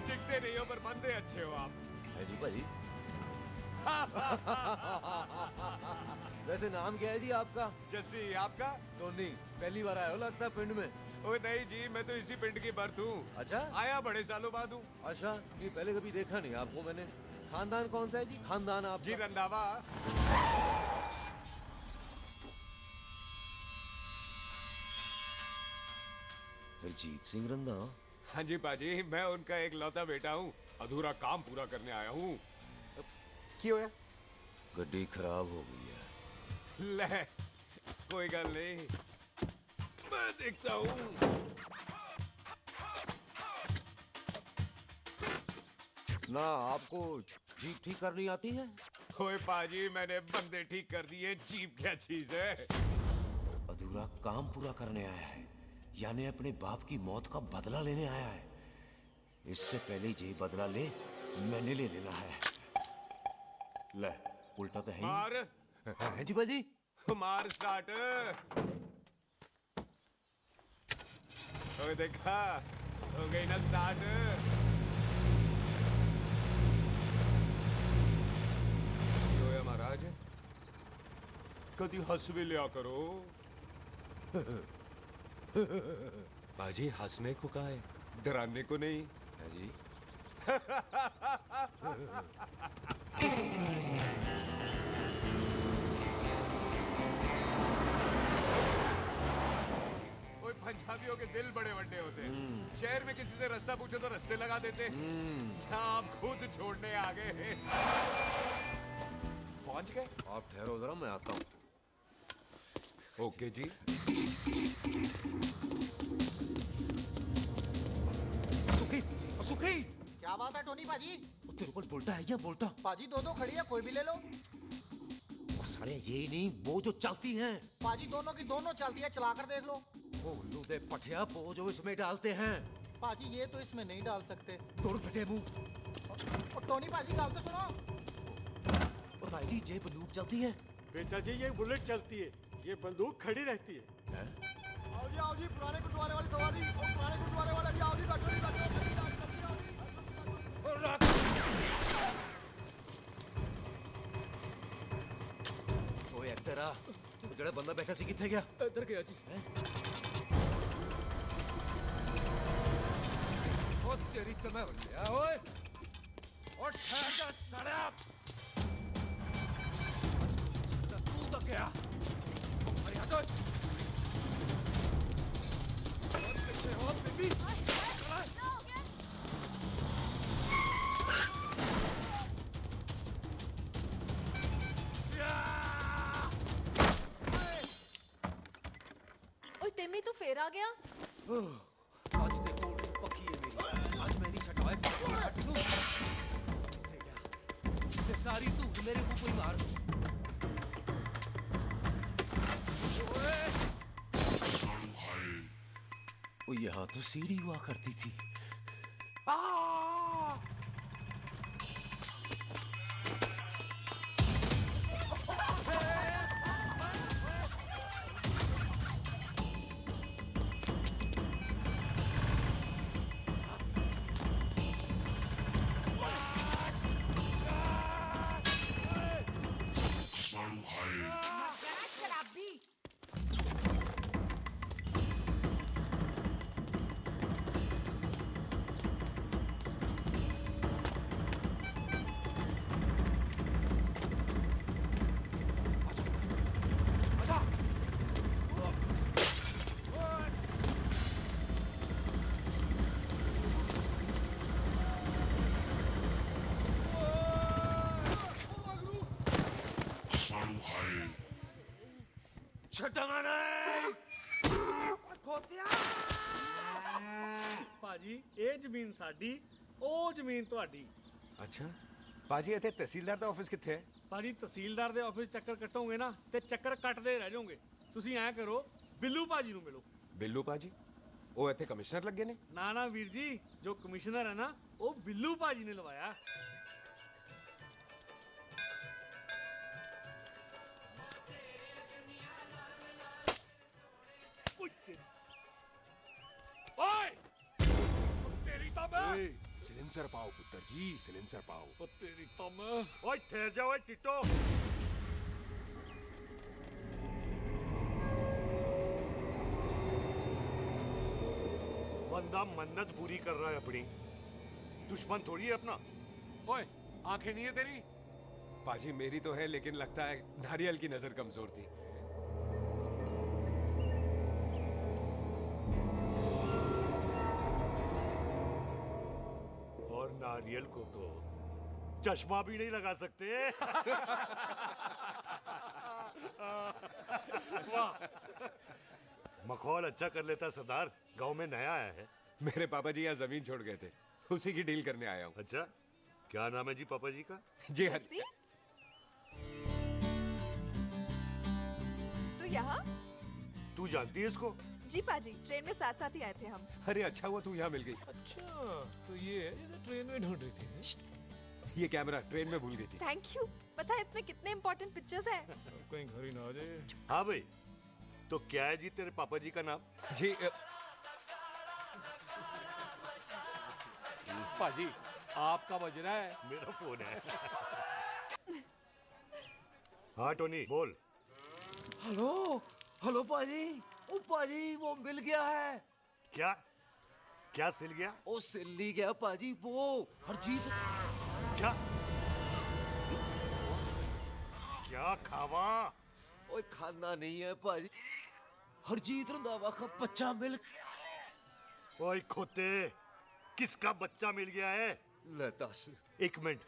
दिखते नहीं हो पर बंदे अच्छे हो आप। है जी भाजी। वैसे नाम क्या है जी आपका? जस्सी, आपका? टोनी। पहली बार आए हो लगता है पिंड में। ओ नहीं जी, मैं तो इसी पिंड की बर्थ हूँ। अच्छा, आया बड़े सालों बाद हूँ। अच्छा, ये पहले कभी देखा नहीं आपको मैंने। खानदान कौन सा है जी? खानदान आप जी रंधावा। जीत सिंह रंधा। हाँ जी पाजी, मैं उनका एक लौता बेटा हूँ, अधूरा काम पूरा करने आया हूँ। क्यों है? गड्डी खराब हो गई है। ले, कोई गल नहीं, मैं देखता हूँ। ना आपको जीप ठीक करनी आती है? ओए पाजी, मैंने बंदे ठीक कर दिए, जीप क्या चीज है? अधूरा काम पूरा करने आया है, यानी अपने बाप की मौत का बदला लेने आया है। इससे पहले ये बदला ले, मैंने ले लेना है। ले, उल्टा तो है ही। मार। है जी बाजी। मार स्टार्ट। ओए देखा, हो गई ना स्टार्ट। होया महाराज, कभी हंस भी लिया करो। बाजी, हंसने को कहा है, डराने को नहीं है जी। ओए पंजाबियों के दिल बड़े बड़े होते हैं। शहर में किसी से रास्ता पूछो तो रास्ते लगा देते। यहाँ आप खुद छोड़ने आ गए। पहुंच गए? आप ठहरो जरा, मैं आता हूँ। ओके जी। सुखी, सुखी। क्या बात है टोनी पाजी? तेरे को बोलता है या बोलता? पाजी दो खड़ी है, कोई भी ले लो। सारे ये नहीं, वो जो चलती हैं। पाजी दोनों की दोनों चलती है, चला कर देख लो। वो लूदे पठिया, वो जो इसमें डालते हैं। पाजी ये तो इसमें नहीं डाल सकते। तोड़ फटे मुंह। और टोनी पाजी गाल तो सुनो। और भाई जी, ये बंदूक चलती है? बेटा जी, ये बुलेट चलती है, ये बंदूक खड़ी रहती है। आओ जी, पुराने गुरुद्वारे वाली सवारी, और पुराने गुरुद्वारे वाला जी, आओ जी, बैठो जी, बैठो। ओए तेरा, तू जड़ा बंदा बैठा सी किथे गया? इधर गया जी। ओ तेरी तो मैं गया ओए। और ठहर जा साला। तू तो क्या? अरे हटो। और पीछे हो बेबी। तिम्मी तू फिर आ गया? आज देखो पक्की है मेरी, आज मैं नहीं छटाए हट तू। ये सारी तू मेरे मुंह को ही मार। ओ यहाँ तो सीढ़ी हुआ करती थी। आ ਛੱਡਾਂਗਾ ਨਹੀਂ ਭਾਜੀ ਇਹ ਜ਼ਮੀਨ ਸਾਡੀ ਉਹ ਜ਼ਮੀਨ ਤੁਹਾਡੀ। ਅੱਛਾ ਪਾਜੀ ਇੱਥੇ ਤਹਿਸੀਲਦਾਰ ਦਾ ਆਫਿਸ ਕਿੱਥੇ ਹੈ? ਭਾਜੀ ਤਹਿਸੀਲਦਾਰ ਦੇ ਆਫਿਸ ਚੱਕਰ ਕੱਟੋਗੇ ਨਾ ਤੇ ਚੱਕਰ ਕੱਟਦੇ ਰਹਿ ਜਾਓਗੇ। ਤੁਸੀਂ ਐਂ ਕਰੋ ਬਿੱਲੂ ਭਾਜੀ ਨੂੰ ਮਿਲੋ। ਬਿੱਲੂ ਪਾਜੀ ਉਹ ਇੱਥੇ ਕਮਿਸ਼ਨਰ ਲੱਗੇ ਨੇ? ਨਾ ਨਾ ਵੀਰ ਜੀ, ਜੋ ਕਮਿਸ਼ਨਰ ਹੈ ਨਾ ਉਹ ਬਿੱਲੂ ਭਾਜੀ ਨੇ ਲਵਾਇਆ। ओए तेरी तो मैं सिलेंसर पाओ पुत्र जी, सिलेंसर पाओ। ओ तेरी तो मैं ओए ठहर जाओ टिट्टो। बंदा मन्नत पूरी कर रहा है अपनी, दुश्मन थोड़ी है अपना। ओए आंखें नहीं है तेरी? पाजी मेरी तो है, लेकिन लगता है नारियल की नजर कमजोर थी। और नारियल को तो चश्मा भी नहीं लगा सकते। वाह, मखौल अच्छा कर लेता सरदार। गांव में नया आया है। मेरे पापा जी यहाँ जमीन छोड़ गए थे, उसी की डील करने आया हूँ। अच्छा, क्या नाम है जी पापा जी का? जी हाँ। तो यहाँ? तू जानती है इसको? जी पाजी, ट्रेन में साथ साथ ही आए थे हम। अरे अच्छा हुआ तू यहाँ मिल गई। अच्छा तो ये है जिसे ट्रेन में ढूंढ रही थी। ये कैमरा ट्रेन में भूल गई थी। Thank you. पता है इसमें कितने इम्पोर्टेंट पिक्चर्स हैं। कहीं घर ही ना आ जाए। हाँ भाई, तो क्या है जी तेरे पापा जी का नाम? जी पाजी आपका बज रहा है। मेरा फोन है। हाँ टोनी बोल। हेलो हेलो पाजी, ओ पाजी वो मिल गया है। क्या क्या सिल गया? ओ सिल्ली गया पाजी, वो हरजीत। क्या क्या खावा? ओए खाना नहीं है पाजी, हरजीत रंधावा का बच्चा मिल। ओए खोते, किसका बच्चा मिल गया है? ले दस। एक मिनट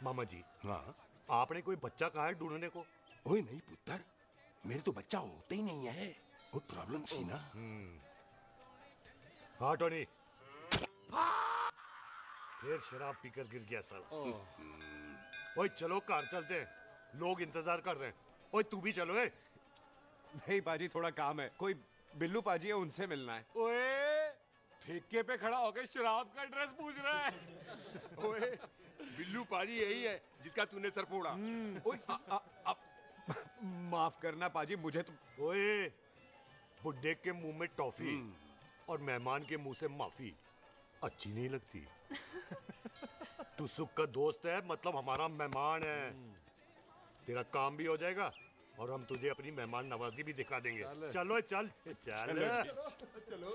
मामा जी। हाँ आपने कोई बच्चा कहा है ढूंढने को? ओए नहीं पुत्र, मेरे तो बच्चा होता ही नहीं है, वो प्रॉब्लम थी ना। हाँ टोनी, फिर शराब पीकर गिर गया साला। ओए चलो कार चलते हैं, लोग इंतजार कर रहे हैं। ओए तू भी चलो। नहीं पाजी थोड़ा काम है, कोई बिल्लू पाजी है उनसे मिलना है। ओए ठेके पे खड़ा होकर शराब का एड्रेस पूछ रहा है। ओए बिल्लू पाजी यही है जिसका तूने सर फोड़ा। ओए माफ करना पाजी, मुझे तो। ओए बुड्ढे के मुंह में टॉफी और मेहमान के मुंह से माफी अच्छी नहीं लगती। तू सुख का दोस्त है, मतलब हमारा मेहमान है। तेरा काम भी हो जाएगा और हम तुझे अपनी मेहमान नवाजी भी दिखा देंगे। चलो चल चल चलो।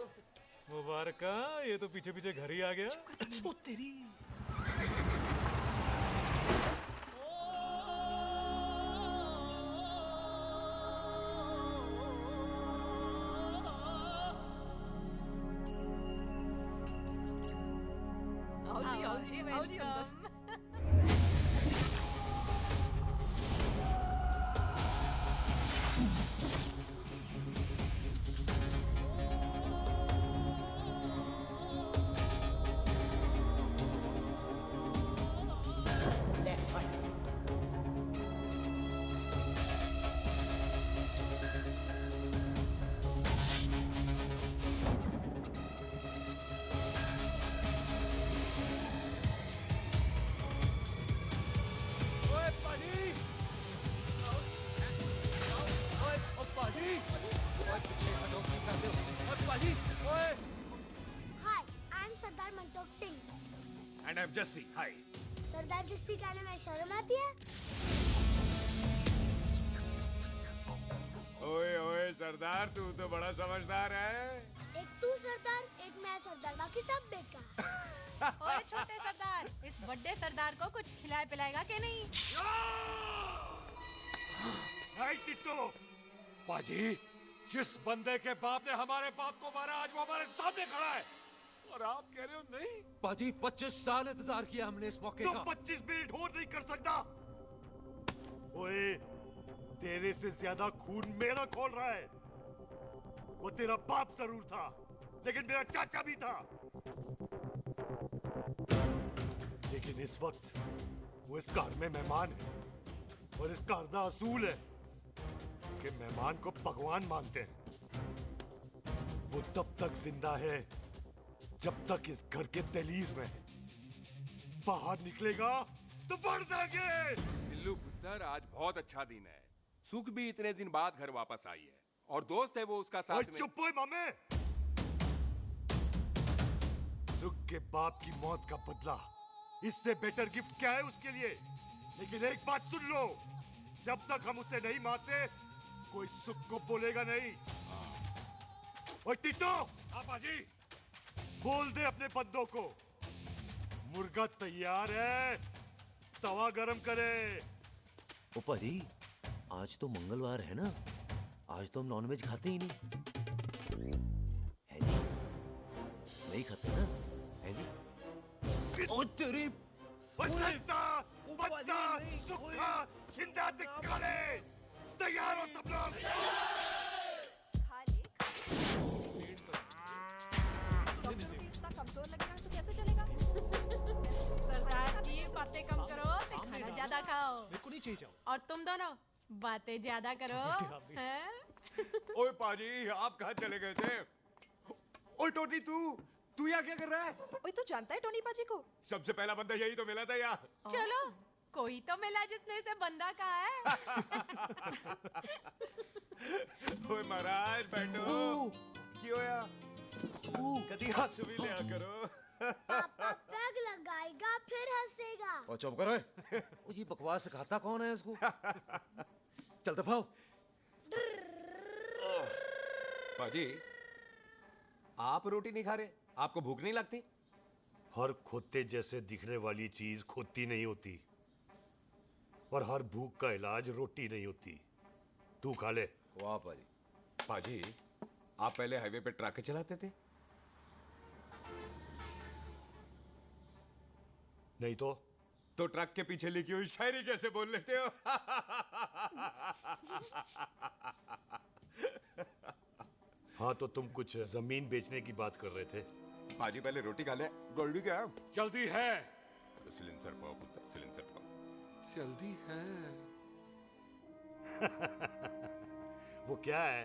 मुबारक, ये तो पीछे पीछे घर ही आ गया। ओ तेरी। आओ जी अंदर। Hi, I am Sardar Mantok Singh. And I am Jassi. Hi. Sardar Jassi कहने में शर्म आती है? ओए ओए सरदार, तू तो बड़ा समझदार है। एक तू सरदार, एक मैं सरदार, बाकी सब बेकार। ओए छोटे सरदार, इस बड़े सरदार को कुछ खिलाए पिलाएगा कि नहीं? टिट्टो, पाजी जिस बंदे के बाप ने हमारे बाप को मारा आज वो हमारे सामने खड़ा है और आप कह रहे हो नहीं? पाजी 25 साल इंतजार किया हमने इस मौके का। 25 मिनट होल्ड नहीं कर सकता। ओए तेरे से ज्यादा खून मेरा खोल रहा है। वो तेरा बाप जरूर था, लेकिन मेरा चाचा भी था। लेकिन इस वक्त वो इस घर में मेहमान है, और इस घर का असूल है कि मेहमान को भगवान मानते हैं। वो तब तक जिंदा है जब तक इस घर के दहलीज में है। बाहर निकलेगा तो बढ़ जाएंगे। बिल्लू पुत्र, आज बहुत अच्छा दिन है। सुख भी इतने दिन बाद घर वापस आई है, और दोस्त है वो उसका साथ में। चुप हो मामे। सुख के बाप की मौत का बदला, इससे बेटर गिफ्ट क्या है उसके लिए? लेकिन एक बात सुन लो, जब तक हम उसे नहीं मारते कोई सुख को बोलेगा नहीं। ओए टिट्टो, हाँ बाजी, बोल दे अपने बंदों को मुर्गा तैयार है, तवा गरम करे। ओ पाजी, आज तो मंगलवार है ना, आज तो हम नॉनवेज खाते ही नहीं है जी, नहीं खाते ना है जी। ओ तेरी बंदा, बंदा, सुखा, जिंदा दिखाले, तैयार हो सब लोग। इतना कमजोर लग रहा है तो कैसे चलेगा? सरदार जी बातें कम करो, तो खाना ज्यादा खाओ। मेरे को नहीं चाहिए जाओ। और तुम दोनों बातें ज्यादा करो। हैं? ओए पाजी, आप कहाँ चले गए थे? ओए टोनी, तू यहाँ क्या कर रहा है? ओए तू जानता है टोनी पाजी को? सबसे पहला बंदा यही तो मिला था यार। चलो, कोई तो मिला जिसने इसे बंदा कहा है। ओए महाराज बैठो। क्यों यार? कभी हाथ भी लिया करो। पापा पैग लगाएगा फिर हंसेगा। और चुप करो। ओ ये बकवास सिखाता कौन है इसको? चल दफाओ। पाजी, आप रोटी नहीं खा रहे? आपको भूख नहीं लगती? हर खोते जैसे दिखने वाली चीज खोती नहीं होती, और हर भूख का इलाज रोटी नहीं होती। तू खा ले। वाह पाजी। पाजी, आप पहले हाईवे पे ट्रक चलाते थे? नहीं तो ट्रक के पीछे लिखी हुई शायरी कैसे बोल लेते हो? हाँ, तो तुम कुछ जमीन बेचने की बात कर रहे थे। पाजी पहले रोटी खा ले। गोल्डी क्या? जल्दी है। सिलेंसर पाओ पुत्र, सिलेंसर पाओ। जल्दी है। वो क्या है,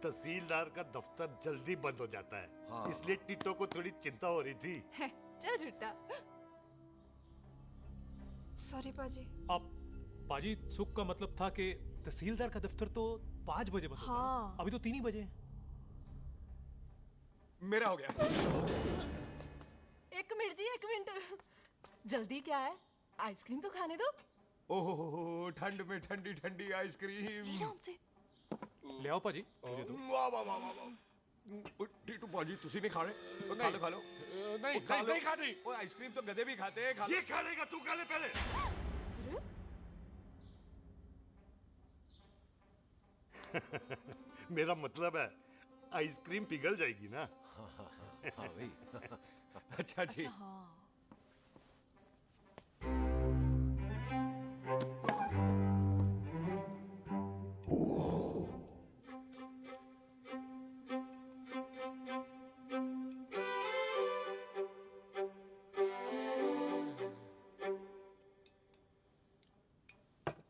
तहसीलदार का दफ्तर जल्दी बंद हो जाता है। हाँ। इसलिए टिट्टो को थोड़ी चिंता हो रही थी। चल झुट्टा। सॉरी पाजी। अब पाजी, सुख का मतलब था कि तहसीलदार का दफ्तर तो 5 बजे बंद होता है। हाँ। अभी तो 3 ही बजे। मेरा हो गया। एक मिनट जी, एक मिनट। जल्दी क्या है? आइसक्रीम तो खाने दो। ओहो, ठंड में ठंडी ठंडी आइसक्रीम। ले आओ पाजी, मुझे दो। वाह वाह वाह वाह। टीटू पाजी, तुसी नहीं खा रहे? खा लो खा लो। नहीं खानी। वो आइसक्रीम तो गधे भी खाते हैं। खा लो। ये खा लेगा, तू खा ले पहले। मेरा मतलब है आइसक्रीम पिघल जाएगी ना। हाँ भाई। अच्छा जी।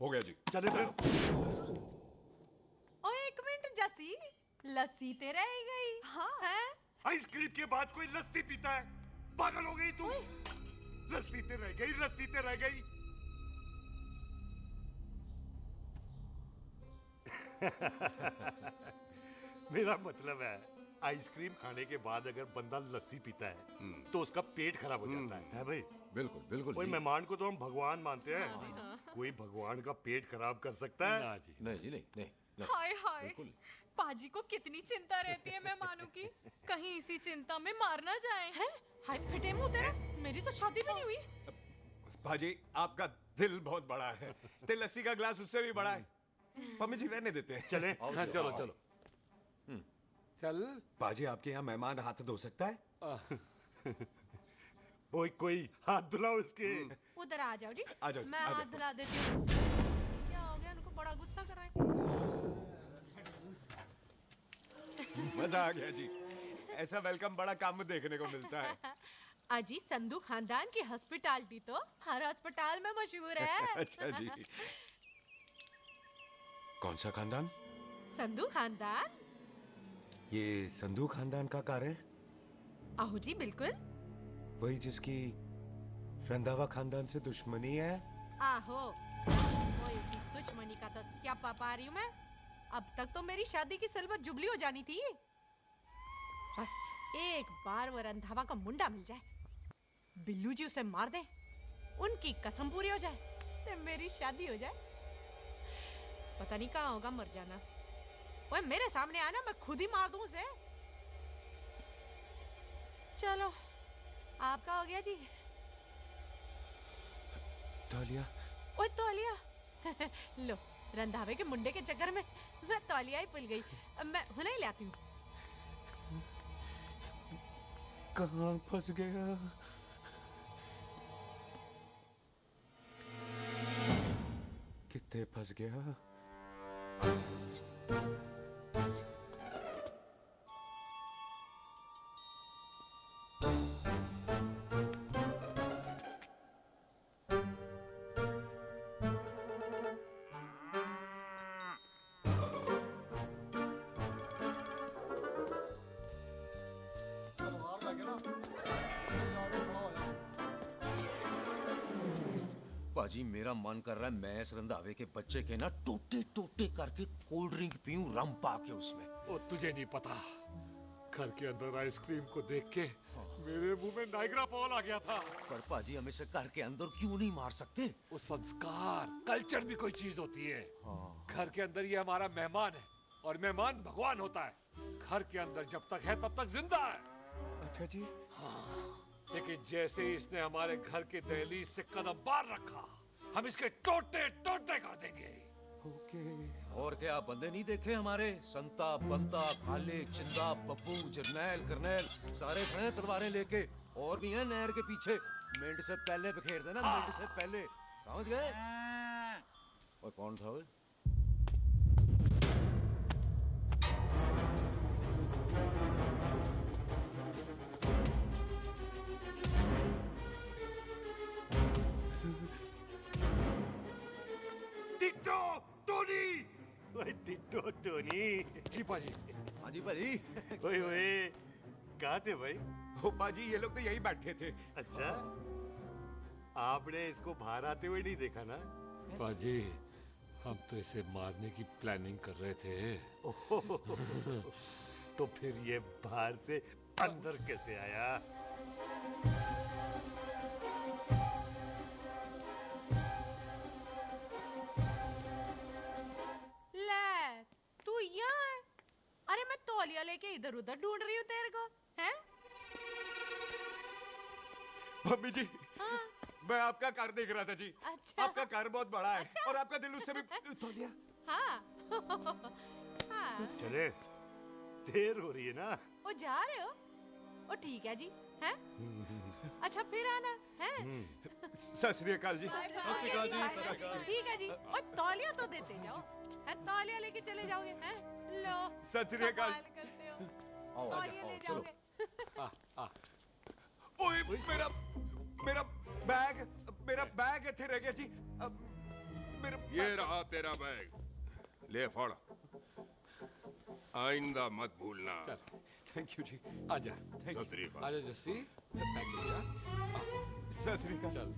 हो गया जी। चले फिर। ओ एक मिनट जसी, लस्सी ते रह गई। हाँ है? आइसक्रीम के बाद कोई लस्सी पीता है? पागल हो गई तू? लस्सी ते रह गई, लस्सी ते रह गई। मेरा मतलब है आइसक्रीम खाने के बाद अगर बंदा लस्सी पीता है तो उसका पेट खराब हो जाता है भाई? बिल्कुल बिल्कुल। कोई जी। मेहमान को तो हम भगवान मानते हैं, कोई भगवान का पेट खराब कर सकता है? ना जी, नहीं जी, नहीं नहीं, नहीं। हाय हाय, पाजी को कितनी चिंता रहती है मेहमानों की, कहीं इसी चिंता में मार ना जाए। हैं? हाय फिटे मुंह तेरा, मेरी तो शादी भी नहीं हुई। भाजी, आपका दिल बहुत बड़ा है। ते लस्सी का ग्लास उससे भी बड़ा है। पम्मी जी रहने देते हैं। चले। हाँ, चलो चलो। चल। बाजी, आपके यहाँ मेहमान हाथ धो सकता है? कोई हाथ धुलाओ इसके। उधर आ जाओ जी। आ जाओ, मैं आ जाओ। हाथ धुला देती हूँ। क्या हो गया, उनको बड़ा गुस्सा कर रहे हैं। मजा आ गया जी। ऐसा वेलकम बड़ा कम देखने को मिलता है। अजी संधू खानदान की हॉस्पिटैलिटी तो हर अस्पताल में मशहूर है। अच्छा जी। कौन सा खानदान? संधू खानदान। ये संधू खानदान का कार है? आहो जी बिल्कुल। वही जिसकी रंधावा खानदान से दुश्मनी है? आहो, वो इसी दुश्मनी का तो स्यापा पा रही हूँ मैं। अब तक तो मेरी शादी की सिल्वर जुबली हो जानी थी। बस एक बार वो रंधावा का मुंडा मिल जाए, बिल्लू जी उसे मार दे, उनकी कसम पूरी हो जाए, तो मेरी शादी हो जाए। पता नहीं कहाँ होगा मर जाना। ओए मेरे सामने आना, मैं खुद ही मार दूं उसे। चलो आपका हो गया जी। तौलिया। ओए तौलिया। लो, रंधावे के मुंडे के चक्कर में मैं तौलिया ही भूल गई। मैं हुने ही लाती हूँ। कहाँ फंस गया? कितने फंस गया? पाजी मेरा मन कर रहा है मैं इस रंधावे के बच्चे के ना टोटे टोटे करके कोल्ड ड्रिंक पीऊं, रम पाके उसमें। ओ तुझे नहीं पता, घर के अंदर आइसक्रीम को देख के मेरे मुंह में नाइग्रा फॉल आ गया था। पर पाजी हम इसे घर के अंदर क्यों नहीं मार सकते? वो संस्कार, कल्चर भी कोई चीज होती है। घर के अंदर ये हमारा मेहमान है और मेहमान भगवान होता है। घर के अंदर जब तक है तब तक जिंदा है। अच्छा जी। लेकिन जैसे ही इसने हमारे घर के दहलीज से कदम बाहर रखा, हम इसके टोटे टोटे कर देंगे। ओके। और क्या बंदे नहीं देखे हमारे? संता, बंता, खाले, चिंदा, पप्पू, जरनैल, करनैल सारे खड़े हैं तलवारें लेके। और भी हैं नहर के पीछे। मिंट से पहले बिखेर देना, मिंट से पहले। समझ गए? और कौन था वो? Ditto Tony. ओए टिट्टो टोनी। जी पाजी। हाँ जी पाजी। ओए ओए, कहाँ थे भाई? ओ पाजी ये लोग तो यही बैठे थे। अच्छा, आपने इसको बाहर आते हुए नहीं देखा ना? पाजी, हम तो इसे मारने की प्लानिंग कर रहे थे। तो फिर ये बाहर से अंदर कैसे आया? ले, तू यहाँ है? अरे मैं तौलिया लेके इधर उधर ढूंढ रही हूँ तेरे को, हैं? मम्मी जी। हाँ? मैं आपका कार देख रहा था जी। अच्छा। आपका कार बहुत बड़ा है। अच्छा। और आपका दिल उससे भी तौलिया। हाँ। हाँ। चले, देर हो रही है ना? ओ जा रहे हो? ओ ठीक है जी, हैं? अच्छा फिर आना, हैं? सत श्री अकाल जी। सत श्री अकाल जी, सत श्री अकाल। ठीक है जी। और तौलिया तो देते जाओ, हैं? तौलिया लेके चले जाओगे, हैं? लो। सत श्री अकाल। कमाल करते हो। आओ, तौलिया आओ, ले चलो। जाओगे। ओए मेरा बैग इथे रह गया जी। ये रहा तेरा बैग, ले फड़। आइंदा मत भूलना। थैंक यू जी। आजा। सत श्री अकाल। आजा जस्सी। सत श्री अकाल।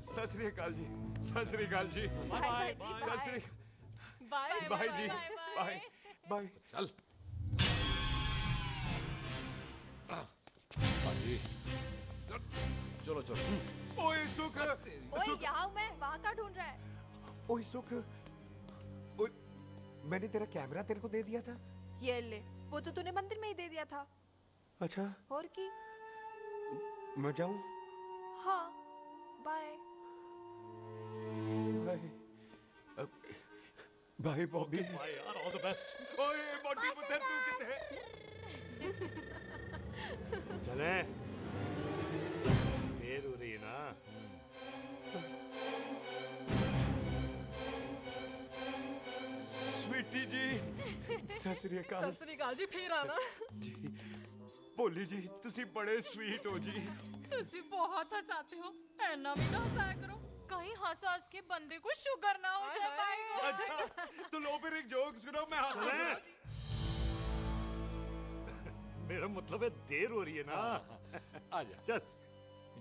सत श्री अकाल जी। सत श्री अकाल जी। बाय सत श्री बाय बाय जी। Bye bye. चल। पाजी। चलो चलो। ओए सुख। ओए यहाँ हूँ मैं, वहाँ का ढूंढ रहा है? ओए सुख। ओए मैंने तेरा कैमरा तेरे को दे दिया था। ये ले, वो तो तूने मंदिर में ही दे दिया था। अच्छा। और की? मैं जाऊं? हाँ, bye. Bye. Bye Bobby. Bye यार, ऑल द बेस्ट। ओए बॉबी पुत्र तू किथे है? चले, देर हो रही है ना? ਸਤਿ ਸ੍ਰੀ ਅਕਾਲ। ਸਤਿ ਸ੍ਰੀ ਅਕਾਲ ਜੀ ਫੇਰ ਆਣਾ ਜੀ ਭੋਲੀ ਜੀ ਤੁਸੀਂ ਬੜੇ ਸਵੀਟ ਹੋ ਜੀ। तुसी बहुत हंसाते हो ऐना भी ना हंसाया करो कहीं हंस हंस के बंदे को शुगर ना हो जाए भाई को। अच्छा तो लो फिर एक जोक सुनो मैं चले। मेरा मतलब है देर हो रही है ना। आजा चल।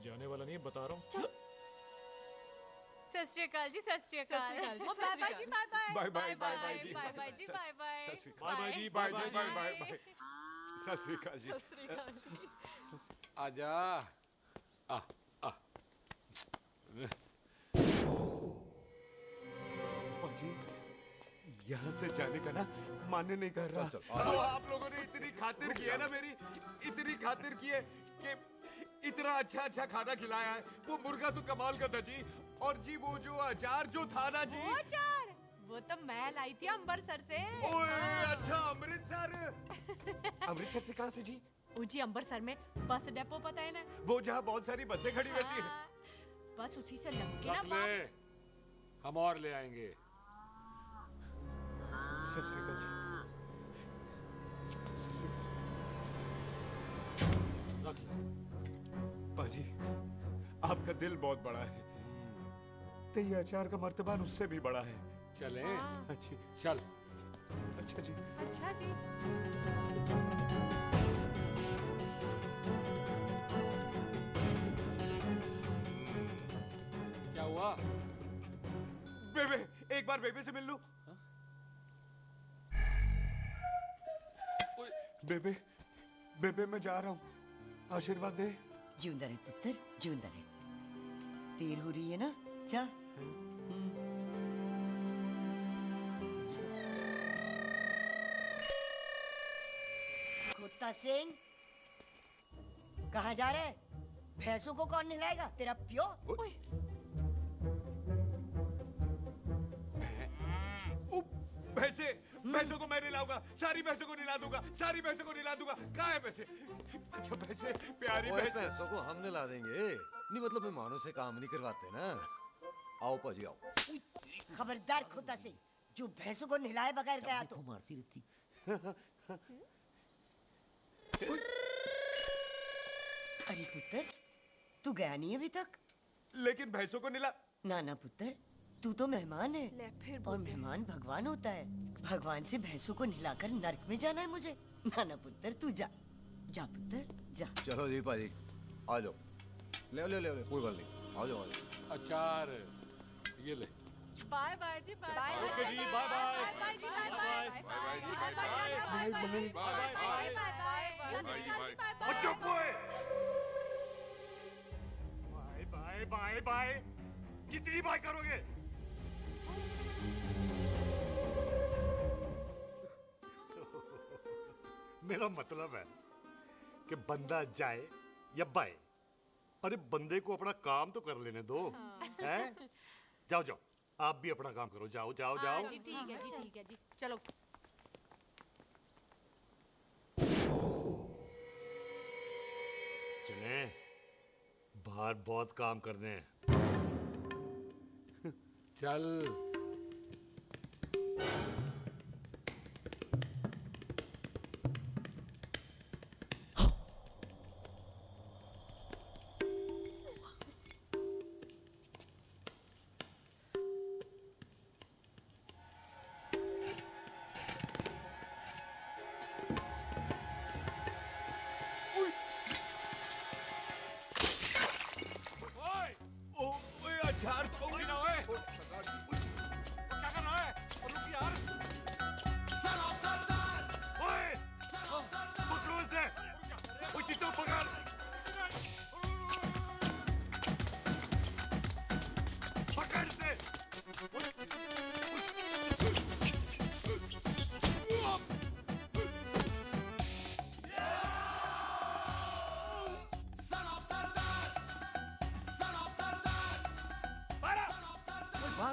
जाने वाला नहीं है, बता रहा हूँ। सत श्री अकाल जी, सत श्री अकाल। ओ, बाय बाय जी, bye bye. Bye bye bye bye जी। बाय बाय जी, बाय बाय। बाय बाय जी, bye bye bye bye bye. सत श्री अकाल जी। सत श्री अकाल जी। आजा आ आ जी यहाँ से जाने का ना माने नहीं कर रहा। तो आप लोगों ने इतनी खातिर की है ना मेरी, इतनी खातिर की है कि इतना अच्छा अच्छा खाना खिलाया है। वो मुर्गा तो कमाल का था जी। और जी वो जो अचार जो था ना जी, वो अचार वो तो मैं लाई थी अमृतसर से। ओए अच्छा अमृतसर। अमृतसर से कहाँ से जी? जी अमृतसर में बस डिपो पता है ना, वो जहाँ बहुत सारी बसें खड़ी रहती है। बस उसी से लग के ना रख ले, हम और ले आएंगे। सत श्री अकाल जी। रख ले। पाजी आपका दिल बहुत बड़ा है, तो ये अचार का मर्तबान उससे भी बड़ा है। चलें? अच्छी चल। अच्छा जी। अच्छा जी। क्या हुआ? बेबे एक बार बेबे से मिल लूं। बेबे बेबे मैं जा रहा हूँ, आशीर्वाद दे। जिंदा रहे पुत्र, जिंदा रहे। देर हो रही है ना, जा। कुत्ता सिंह कहाँ जा रहे? भैंसों को कौन नहलाएगा? तेरा प्यो? भैंसों को मैं नहलाऊंगा, सारी भैंसों को नहला दूंगा, सारी भैंसों को नहला दूंगा। कहाँ है पैसे? अच्छा भैंसे प्यारी पैसों को हम नहला देंगे। नहीं मतलब मेहमानों से काम नहीं करवाते ना। आओ पाजी आओ। खबरदार कुत्ता सिंह, जो भैंसों को नहलाए बगैर गया तो मारती रहती। अरे पुत्र, तू गया नहीं अभी तक? लेकिन भैंसों को नहला। ना ना पुत्र, तू तो मेहमान है। ले फिर और मेहमान भगवान होता है। भगवान से भैंसों को नहलाकर नरक में जाना है मुझे। ना ना पुत्र, तू जा, जा पुत्र जा। चलो जी पाजी आ जाओ। ले ले ले कोई बात नहीं, आ जाओ आ जाओ। अचार ये ले। बाय बाय जी, bye bye. Okay ji, bye bye. Bye जी, बाय बाय। बाय बाय जी, बाय बाय। चुप हुए। Bye bye bye bye. कितनी बाय करोगे? मेरा मतलब है कि बंदा जाए या बाय, अरे बंदे को अपना काम तो कर लेने दो। हैं? जाओ जाओ, आप भी अपना काम करो। जाओ जाओ जाओ। जी ठीक है जी, ठीक है जी, चलो। चले, बाहर बहुत काम करने हैं। चल। अचार तो क्या कर रहा है? रुक यार। ओए! पकड़ो इसे! ओए, टिट्टो पकड़! पकड़ इसे!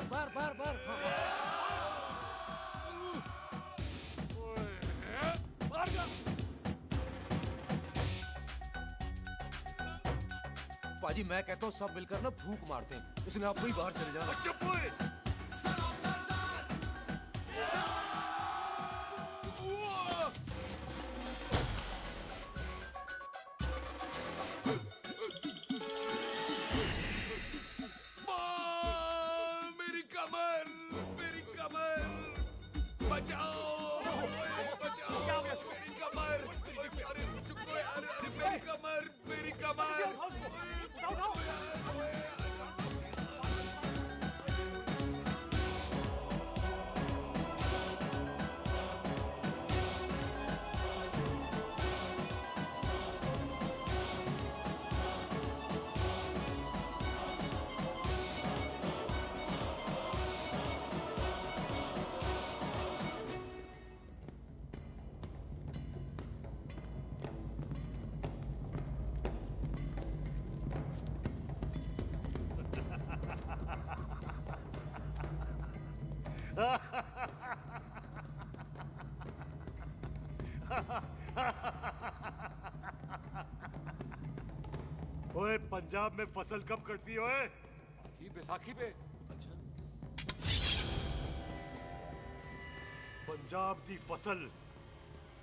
बार बार बार पाजी मैं कहता हूँ सब मिलकर ना फूंक मारते हैं, उसने आप ही बाहर चले जाना। चुप हुए। बचाओ बचाओ मेरी कमर अरे चुप यार अरे मेरी कमर मेरी कमर ओए पंजाब में फसल कब कटती है ओए? ये बैसाखी पे। अच्छा। पंजाब दी फसल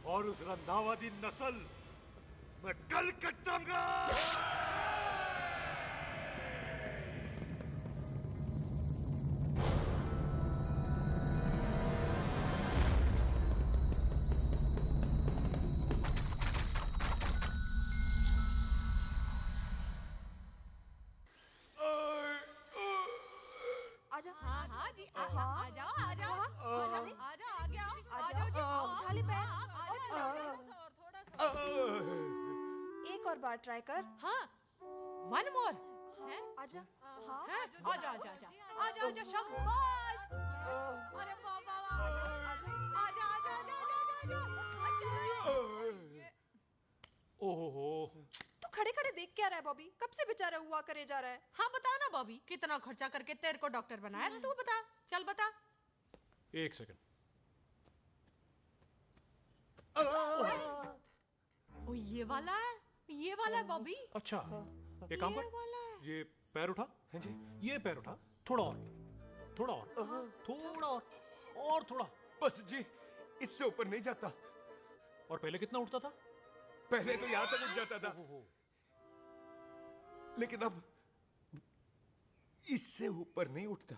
और उस रंधावा दी नस्ल मैं कल कटाऊंगा। आजा हाँ हाँ जी आ जाओ आ जाओ आ जाओ आ जाओ आगे आओ आ जाओ जी उठा ले पैर थोड़ा एक और बार ट्राई कर। हाँ वन मोर है आजा हाँ आजा आजा आजा आजा आजा शाबाश अरे वाह वाह वाह आजा आजा आजा आजा आजा ओहो तू खड़े खड़े देख क्या रहा है बॉबी? कब से बेचारा हुआ करे जा रहा है? हाँ बता ना बॉबी कितना खर्चा करके तेरे को डॉक्टर बनाया तू बता चल बता। एक सेकंड। ओ ये वाला है बॉबी। अच्छा एक काम कर ये पैर उठा। हाँ जी ये पैर उठा थोड़ा और थोड़ा और थोड़ा और थोड़ा बस जी इससे ऊपर नहीं जाता। और पहले कितना उठता था? पहले तो यहां तक उठ जाता था लेकिन अब इससे ऊपर नहीं उठता।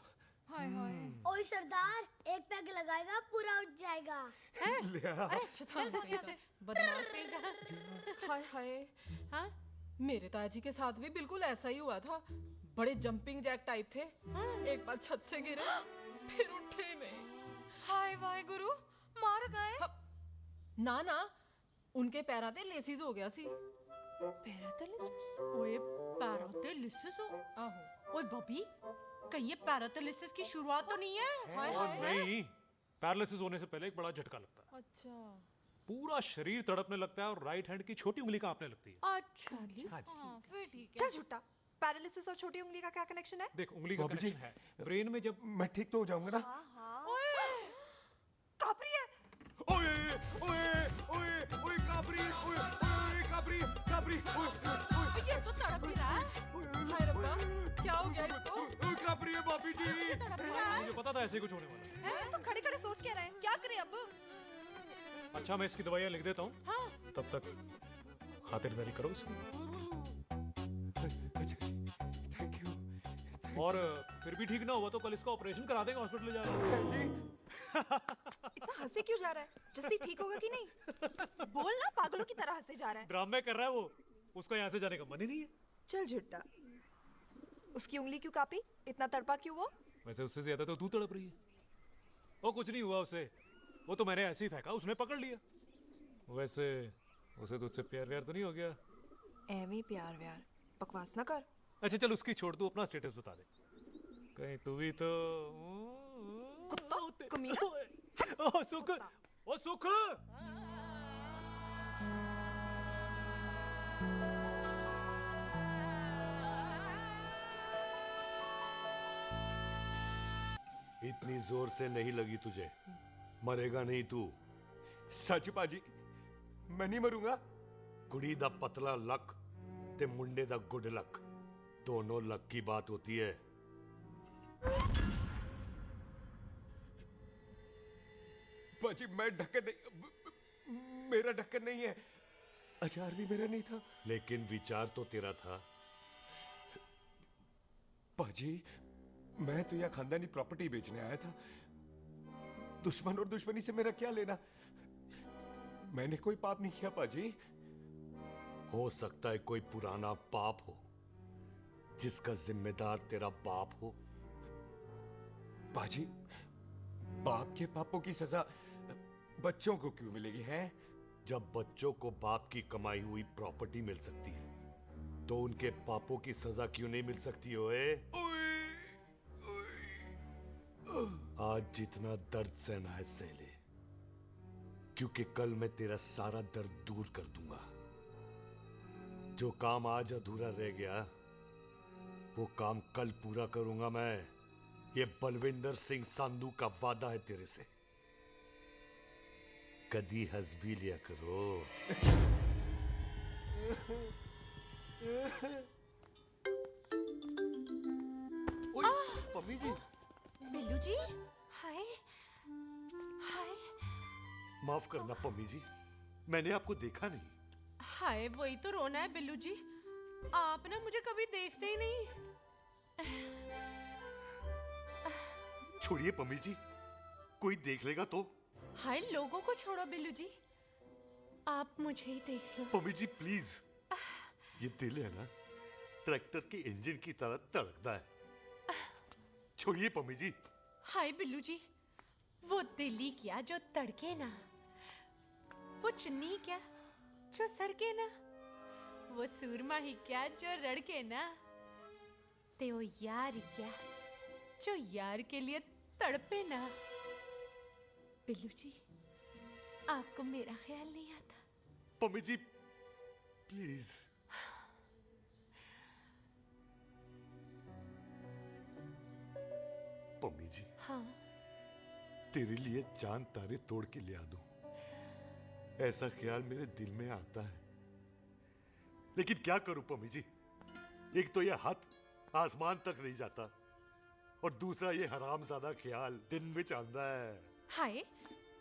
हाय हाय ओए सरदार एक पैग लगाएगा पूरा उठ जाएगा। अरे चल भाग यहाँ से बदमाश कहीं का। हाय हाय हाँ मेरे ताजी के साथ भी बिल्कुल ऐसा ही हुआ था। बड़े जंपिंग जैक टाइप थे। एक बार छत से गिरे फिर उठे नहीं। हाय वाहे गुरु मार गए। ना ना उनके पैराते लेसिस हो गया सी। पैरालिसिस ओए पैरालिसिस हो आहो ओए बॉबी कहीं ये पैरालिसिस की शुरुआत तो नहीं है? हाय और नहीं पैरालिसिस होने से पहले एक बड़ा झटका लगता है। अच्छा पूरा शरीर तड़पने लगता है और राइट हैंड की छोटी उंगली कांपने लगती है। अच्छा हाँ जी। फिर ठीक है। चल झूठा पैरालिसिस और छोटी उंगली का क्या कनेक्शन है? देख उंगली का कनेक्शन है ब्रेन में जब मैं ठीक तो हो जाऊंगा ना। कापरी है। ओए ओए ओए ओए काबरी ओए ओए काबरी काबरी ओए ये तो तड़प ही रहा है। हाय रब्बा क्या हो गया इसको? ओए काबरी है बापी जी। मुझे पता था ऐसे कुछ होने वाला है। तुम खड़े खड़े सोच क्या रहे हैं? क्या करें अब? अच्छा मैं इसकी दवाइयाँ लिख देता हूँ। हाँ। तब तक खातिरदारी करो इसकी। Thank you. और फिर भी ठीक ना हुआ तो कल इसका ऑपरेशन करा देंगे हॉस्पिटल ले जाकर। इतना हंसे क्यों जा रहा है? जस्सी ठीक होगा कि नहीं? बोल ना पागलों की तरह हंसे जा रहा है। ड्रामे कर रहा है वो। उसका यहाँ से जाने का मन ही नहीं है। चल झुट्टा उसकी उंगली क्यों कापी? इतना तड़पा क्यों वो? वैसे उससे ज्यादा तो तू तड़प रही है। वो कुछ नहीं हुआ उसे वो तो मैंने ऐसे ही फेंका उसने पकड़ लिया। वैसे उसे तुझसे प्यार व्यार तो नहीं हो गया? एवी प्यार व्यार बकवास ना कर। अच्छा चल उसकी छोड़ तू अपना स्टेटस बता दे। कहीं तू भी तो कुत्ता कमीना। ओ सुख ओ सुख इतनी जोर से नहीं लगी तुझे। मरेगा नहीं तू। सच पाजी मैं नहीं मरूंगा। कुड़ी दा पतला लक ते मुंडे दा गुड लक दोनों लक की बात होती है। पाजी मैं ढक्कन नहीं मेरा ढक्कन नहीं है। अचार भी मेरा नहीं था। लेकिन विचार तो तेरा था। पाजी मैं तो यहाँ खानदानी प्रॉपर्टी बेचने आया था। दुश्मन और दुश्मनी से मेरा क्या लेना? मैंने कोई पाप नहीं किया पाजी। हो सकता है कोई पुराना पाप हो जिसका जिम्मेदार तेरा बाप हो। पाजी, बाप के पापों की सजा बच्चों को क्यों मिलेगी है? जब बच्चों को बाप की कमाई हुई प्रॉपर्टी मिल सकती है तो उनके पापों की सजा क्यों नहीं मिल सकती? ओए आज जितना दर्द सहना है सह ले, क्योंकि कल मैं तेरा सारा दर्द दूर कर दूंगा। जो काम आज अधूरा रह गया वो काम कल पूरा करूंगा मैं। ये बलविंदर सिंह संधू का वादा है तेरे से। कदी हंस भी लिया करो। ओए, पम्मी जी। बिल्लू जी, हाय हाय। माफ करना पम्मी जी, मैंने आपको देखा नहीं। हाय, वही तो रोना है बिल्लू जी। आप ना मुझे कभी देखते ही नहीं। छोड़िए पम्मी जी, कोई देख लेगा तो। हाय, लोगों को छोड़ो बिल्लू जी, आप मुझे ही देख लो। पम्मी जी प्लीज, ये दिल है ना ट्रैक्टर के इंजन की तरह धड़कता है। छोड़िए पम्मी जी। हाय बिल्लू जी, वो दिल ही क्या जो तड़के ना, वो चुन्नी क्या जो सरके ना, वो सूरमा ही क्या जो रड़के ना, ते वो यार ही क्या जो यार के लिए तड़पे ना। बिल्लू जी, आपको मेरा ख्याल नहीं आता? पम्मी जी प्लीज। पम्मी जी, हाँ, तेरे लिए चांद तारे तोड़ के ले आ दूं, ऐसा ख्याल मेरे दिल में आता है। लेकिन क्या करूं पम्मी जी, एक तो ये हाथ आसमान तक नहीं जाता और दूसरा ये हरामजादा ख्याल दिन में चलता है। हाय,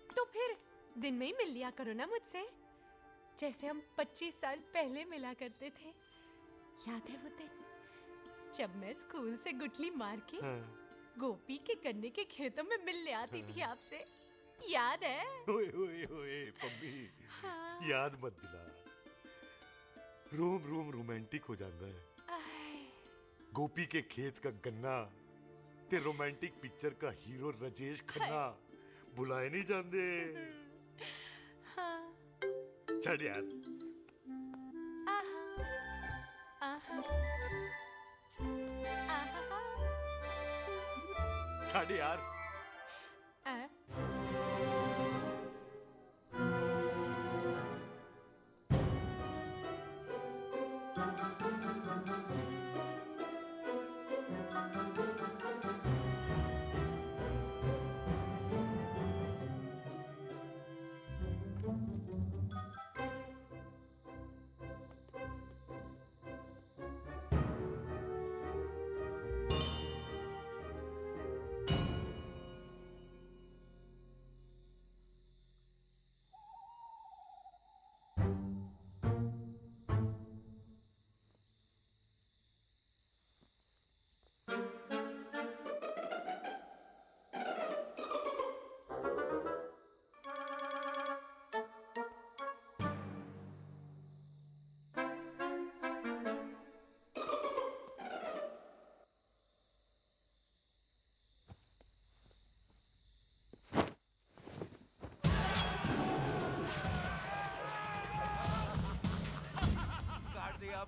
तो फिर दिन में ही मिल लिया करो ना मुझसे, जैसे हम 25 साल पहले मिला करते थे। याद है वो दिन जब मैं स्कूल से गुटली मार के गोपी के गन्ने के खेतों में मिलने आती थी आपसे? याद है? ओए ओए ओए पम्मी, हाँ। याद मत दिला, रोम रोम रोमांटिक हो जाता है। गोपी के खेत का गन्ना ते रोमांटिक पिक्चर का हीरो राजेश खन्ना बुलाए नहीं जाते। हाँ। छड़ यार। छड़ यार।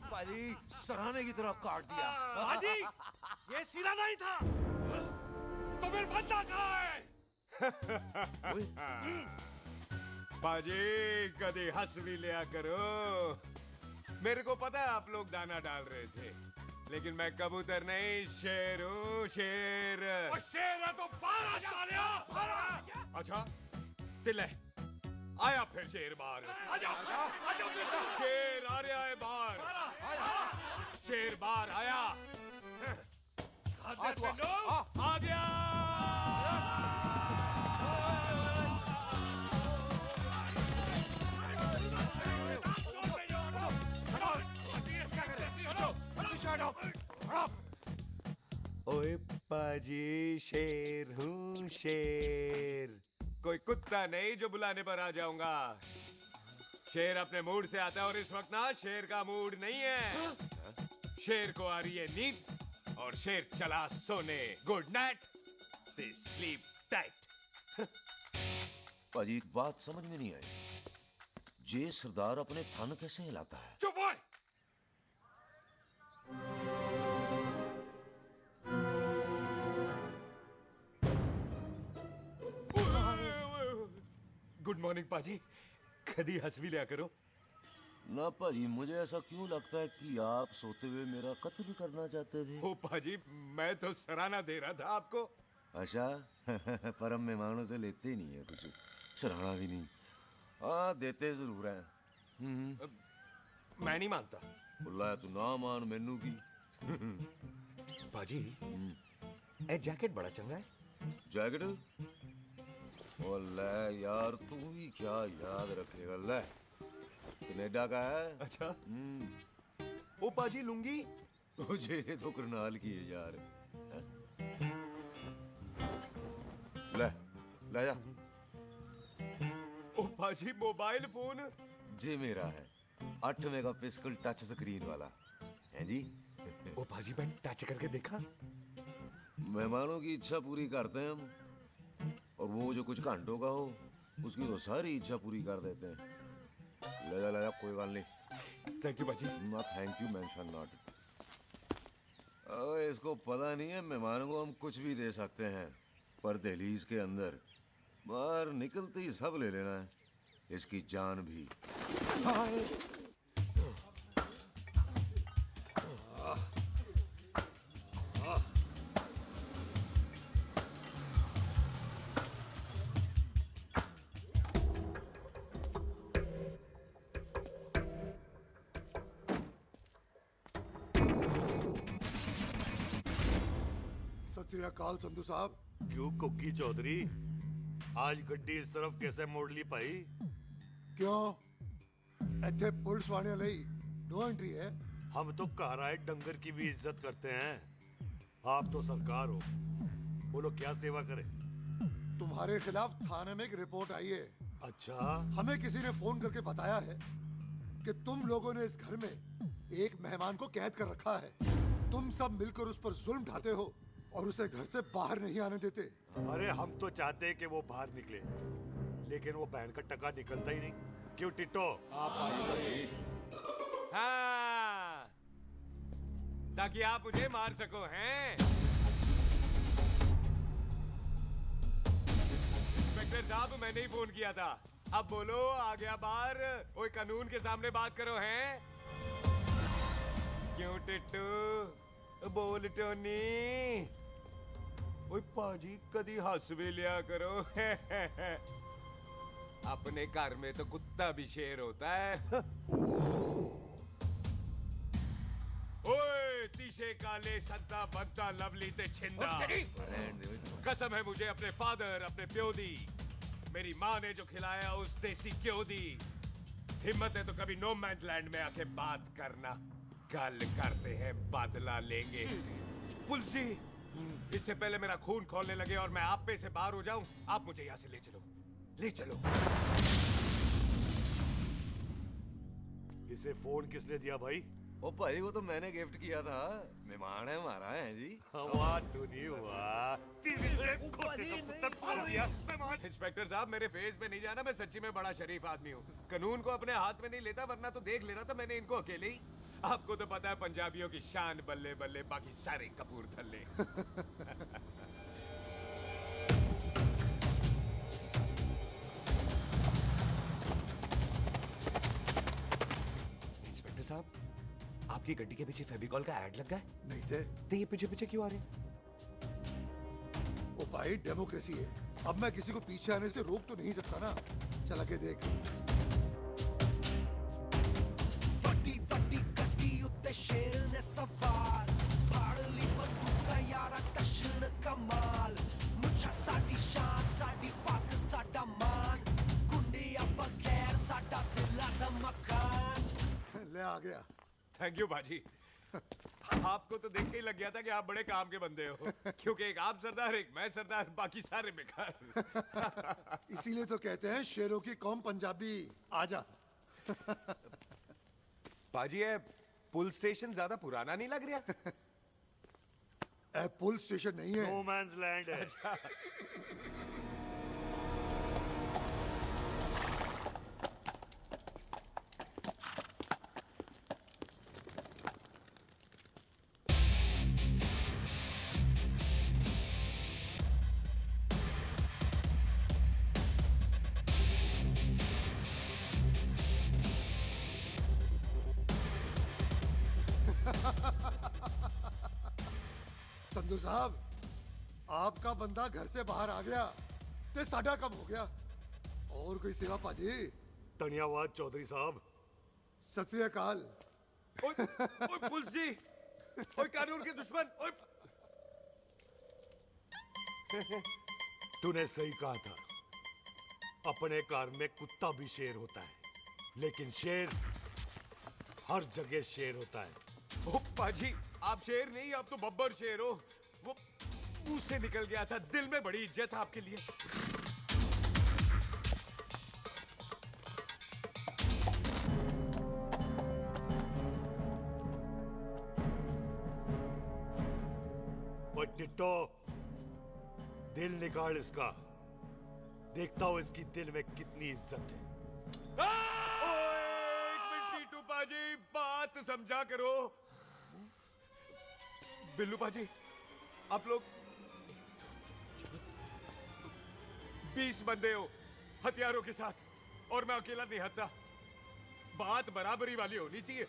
पाजी, सराहने की तरह काट दिया। पाजी, ये सिरा नहीं था। तो फिर बंदा कहाँ है? पाजी, कभी हंस भी लिया करो। मेरे को पता है आप लोग दाना डाल रहे थे, लेकिन मैं कबूतर नहीं शेर हूँ, शेर। और शेर है तो 12 सालिया। अच्छा, तिले आया फिर शेर बाहर। शेर आ रहा है बाहर। शेर बाहर आया। आ गया। ओए पाजी, शेर हूँ शेर। कोई कुत्ता नहीं जो बुलाने पर आ जाऊंगा। शेर अपने मूड से आता है और इस वक्त ना शेर का मूड नहीं है। शेर को आ रही है नींद और शेर चला सोने। Good night, sleep tight. भाजी एक बात समझ में नहीं आई, जे सरदार अपने थन कैसे हिलाता है? चुप हो। गुड मॉर्निंग पाजी, कदी हंस भी लिया करो। ना भाजी, मुझे ऐसा क्यों लगता है कि आप सोते हुए मेरा कत्ल करना चाहते थे? ओ पाजी, मैं तो सराहना दे रहा था आपको। अच्छा पर हम मेहमानों से लेते ही नहीं है कुछ, सराहना भी नहीं। हाँ देते जरूर हैं। मैं नहीं मानता। बुलाया तू ना मान मैनू की। पाजी ए जैकेट बड़ा चंगा है। जैकेट? ओ ले यार, तू भी क्या याद रखेगा। ले कनेडा का है। अच्छा। ओ पाजी लुंगी तुझे तो करनाल की है यार। ले ले जा। ओ पाजी मोबाइल फोन जे मेरा है, 8 मेगापिक्सल टच स्क्रीन वाला है जी। ओ पाजी मैं टच करके देखा। मेहमानों की इच्छा पूरी करते हैं हम, और वो जो कुछ घंटों का हो उसकी तो सारी इच्छा पूरी कर देते हैं। ले जा कोई बात नहीं। थैंक यू पाजी। ना थैंक यू मेंशन नॉट। इसको पता नहीं है मेहमानों को हम कुछ भी दे सकते हैं, पर दहलीज के अंदर बाहर निकलते ही सब ले लेना है, इसकी जान भी। सत श्री अकाल संधू साहब। क्यों कुक्की चौधरी, आज गड्डी इस तरफ कैसे मोड़ ली भाई? क्यों इतने पुलिस वाले ਲਈ नो एंट्री है? हम तो घर आए डंगर की भी इज्जत करते हैं। आप तो सरकार हो, बोलो क्या सेवा करें? तुम्हारे खिलाफ थाने में एक रिपोर्ट आई है। अच्छा? हमें किसी ने फोन करके बताया है कि तुम लोगों ने इस घर में एक मेहमान को कैद कर रखा है। तुम सब मिलकर उस पर जुल्म ढाते हो और उसे घर से बाहर नहीं आने देते। अरे हम तो चाहते हैं कि वो बाहर निकले, लेकिन वो बहन का टका निकलता ही नहीं। क्यों टिट्टो? हाँ, ताकि आप मुझे मार सको हैं। इंस्पेक्टर साहब, मैंने ही फोन किया था। अब बोलो, आ गया बाहर? ओए कानून के सामने बात करो हैं। क्यों टिट्टू? बोल टोनी। ओए पाजी कदी हंस भी लिया करो। अपने घर में तो कुत्ता भी शेर होता है। ओए तीशे काले संता बनता लवली ते छिंदा। कसम है मुझे अपने फादर, अपने प्यो दी, मेरी माँ ने जो खिलाया उस देसी क्यों दी। हिम्मत है तो कभी नो मैन लैंड में आके बात करना। कल करते हैं, बदला लेंगे। पुलसी, इससे पहले मेरा खून खोलने लगे और मैं आप पे से बाहर हो जाऊं, आप मुझे यहाँ से ले चलो, ले चलो। इसे फोन किसने दिया भाई? ओ भाई वो तो मैंने गिफ्ट किया था। मेहमान है हमारा है जी। वाह टोनी वाह। इंस्पेक्टर साहब, मेरे फेस पे नहीं जाना, मैं सच्ची में बड़ा शरीफ आदमी हूँ। कानून को अपने हाथ में नहीं लेता, वरना तो देख लेना था मैंने इनको अकेले ही। आपको तो पता है पंजाबियों की शान बल्ले बल्ले, बाकी सारे कपूरथल्ले। इंस्पेक्टर साहब, आपकी गड्डी के पीछे फेविकॉल का ऐड लग गया है? नहीं थे। तो ये पीछे पीछे क्यों आ रहे हैं? ओ भाई, डेमोक्रेसी है। अब मैं किसी को पीछे आने से रोक तो नहीं सकता ना। चल के देख। फटी फटी गड्डी उत्ते शेर ने सवार, फाड़ ली बंदूक का यारा टशन कमाल। मुझा साडी शान, साडी पग, साडा मान, गुंडिया बगैर साडा दिला दा मकान। ले आ गया। थैंक यू बाजी। आपको तो देख के ही लग गया था कि आप बड़े काम के बंदे हो, क्योंकि एक आप सरदार, एक मैं सरदार, बाकी सारे बेकार। इसीलिए तो कहते हैं शेरों की कौम पंजाबी। आजा। पाजी, ये पुल स्टेशन ज्यादा पुराना नहीं लग रहा? पुल स्टेशन नहीं है, नो मैंस लैंड है। संधू साहब, आपका बंदा घर से बाहर आ गया ते साडा कम हो गया। और कोई सेवा पाजी? धन्यवाद चौधरी साहब। सत श्री अकाल। ओए पुलिस जी, ओए कानून के दुश्मन, ओए। तूने सही कहा था, अपने कार में कुत्ता भी शेर होता है, लेकिन शेर हर जगह शेर होता है। ओ पाजी, आप शेर नहीं, आप तो बब्बर शेर हो। वो मुंह से निकल गया था, दिल में बड़ी इज्जत है आपके लिए। टिट्टो, दिल निकाल इसका, देखता हूं इसकी दिल में कितनी इज्जत है। एक मिनट टीटू पाजी, बात समझा करो। बिल्लू पाजी, आप लोग 20 बंदे हो हथियारों के साथ, और मैं अकेला नहीं हत्या। बात बराबरी वाली होनी चाहिए।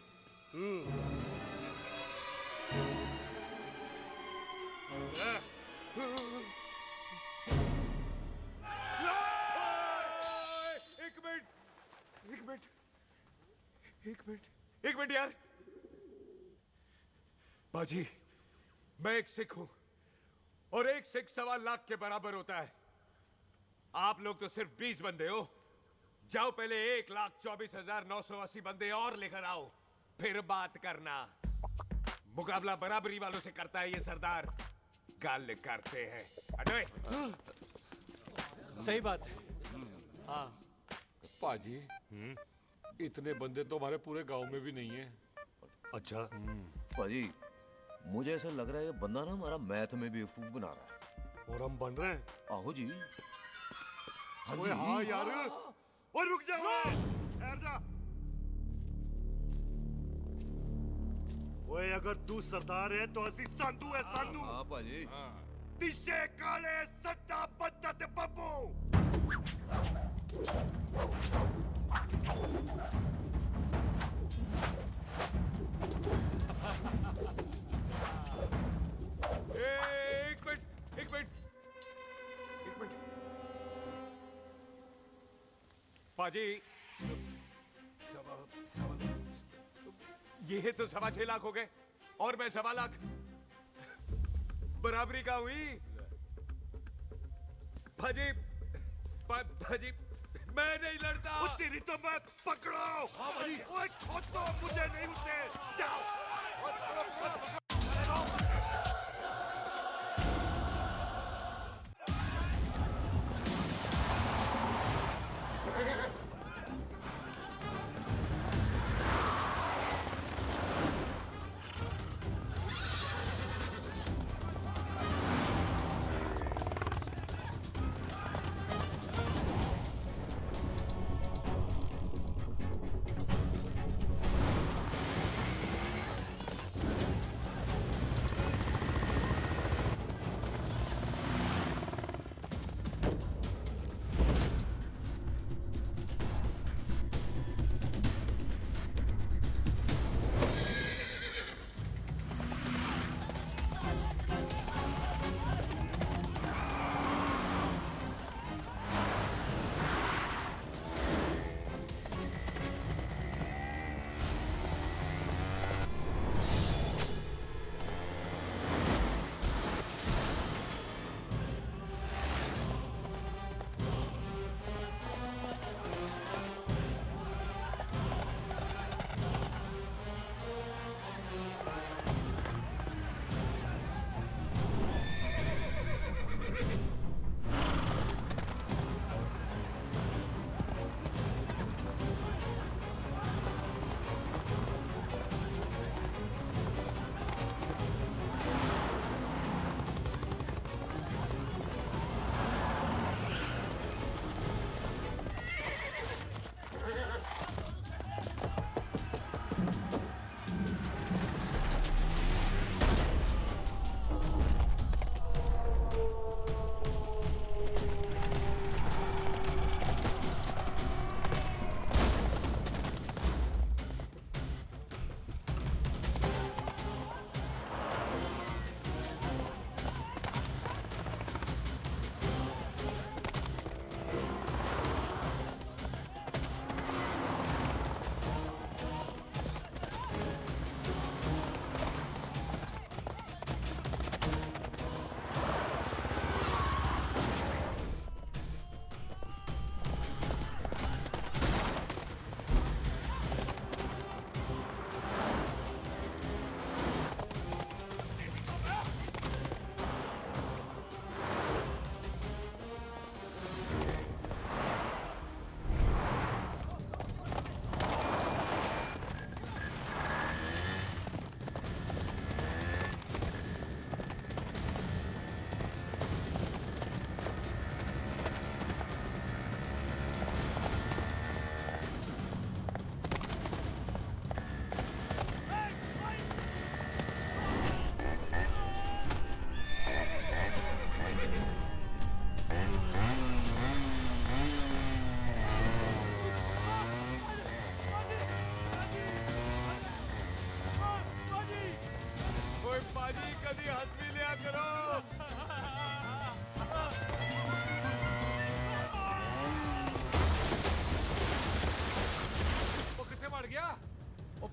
एक मिनट यार। बाजी, मैं एक सिख हूं, और एक सिख 1.25 लाख के बराबर होता है। आप लोग तो सिर्फ 20 बंदे हो। जाओ पहले 1,24,980 बंदे और लेकर आओ, फिर बात करना। मुकाबला बराबरी वालों से करता है ये सरदार, गाल करते हैं। अरे सही बात है। हाँ पाजी, इतने बंदे तो हमारे पूरे गांव में भी नहीं है। अच्छा पाजी, मुझे ऐसा लग रहा है ये बंदा ना हमारा मैथ में भी बेवकूफ बना रहा है। और हम बन रहे हैं? आहो जी। ओए हाँ यार, और रुक जा, ठहर जा। ओए अगर तू सरदार है तो असी संधू है, संधू। हाँ पाजी। दिशे काले सट्टा बद्दा ते बब्बू। एक मिनट पाजी, ये तो 6.25 लाख हो गए, और मैं 1.25 लाख। बराबरी का हुई भाजी। भाजी, मैं नहीं लड़ता। तेरी तो मैं पकड़ो। हाँ भाजी। ओए छोड़ दो, मुझे नहीं उठने। जाओ।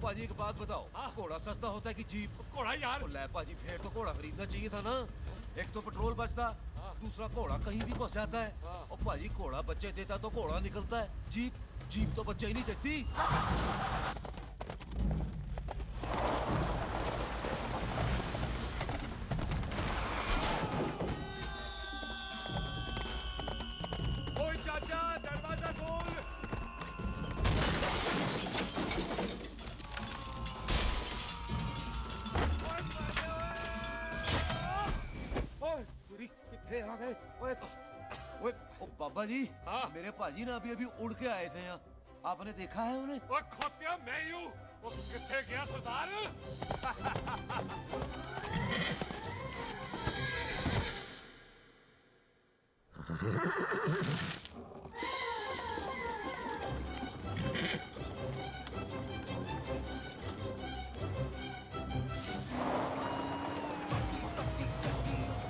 पाजी एक बात बताओ, घोड़ा सस्ता होता है कि जीप? घोड़ा यार। ले पाजी, फिर तो घोड़ा खरीदना चाहिए था ना। एक तो पेट्रोल बचता, दूसरा घोड़ा कहीं भी फंस जाता है। और पाजी घोड़ा बच्चे देता तो घोड़ा निकलता है, जीप तो बच्चे ही नहीं देती। ओए चाचा, दरवाजा खोल। ओए तेरी कितने आ गए? ओए ओए ओ बाबा जी, मेरे पाजी ना अभी उड़ के आए थे यहाँ, आपने देखा है उन्हें? ओए खोतिया मैं ही हूँ। वो कितने गया सरदार?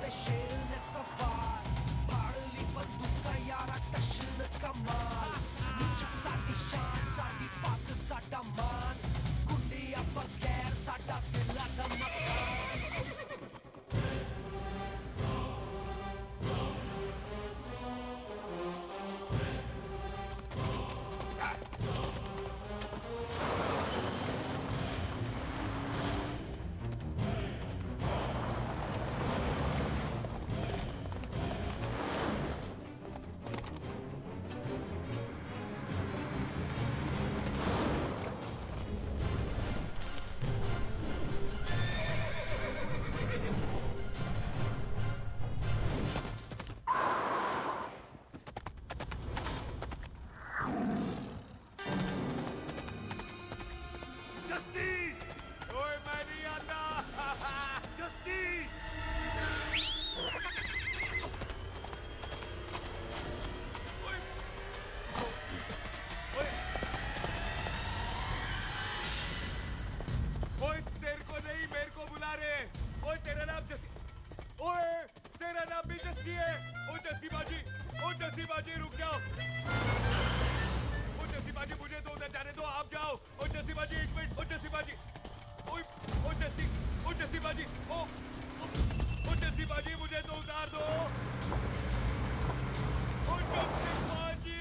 ਤੇ ਸ਼ੇਰ ਨੇ ਸਵਾਰ ਫੜ ਲਈ ਬੰਦੂਕ ਦਾ ਯਾਰਾ ਟਸ਼ਨ ਕਮਾਲ ਮੁੱਛਾਂ ਸਾਡੀ ਸ਼ਾਨ ਸਾਡੀ ਪੱਗ ਸਾਡਾ ਮਾਨ ਗੁੰਡਿਆਂ ਬਗੈਰ ਸਾਡਾ ਦਿਲਾਂ ਦਾ ਮਕਾਨ जस्ती! ओए मैं नहीं आता। जस्ती! ओए तेरे को नहीं, मेरे को बुला रहे। ओए तेरा नाम जस्सी। ओए तेरा नाम भी जस्सी है। ओ जस्सी बाजी, ओ जस्सी बाजी रुक जाओ। ओ जस्सी बाजी मुझे तो उधर जाने दो, आप जाओ। ओ जस्सी बाजी एक मिनट। ओ जस्सी बाजी, ओ जस्सी बाजी, ओ जस्सी बाजी मुझे तो उतार दो। ओ जस्सी बाजी।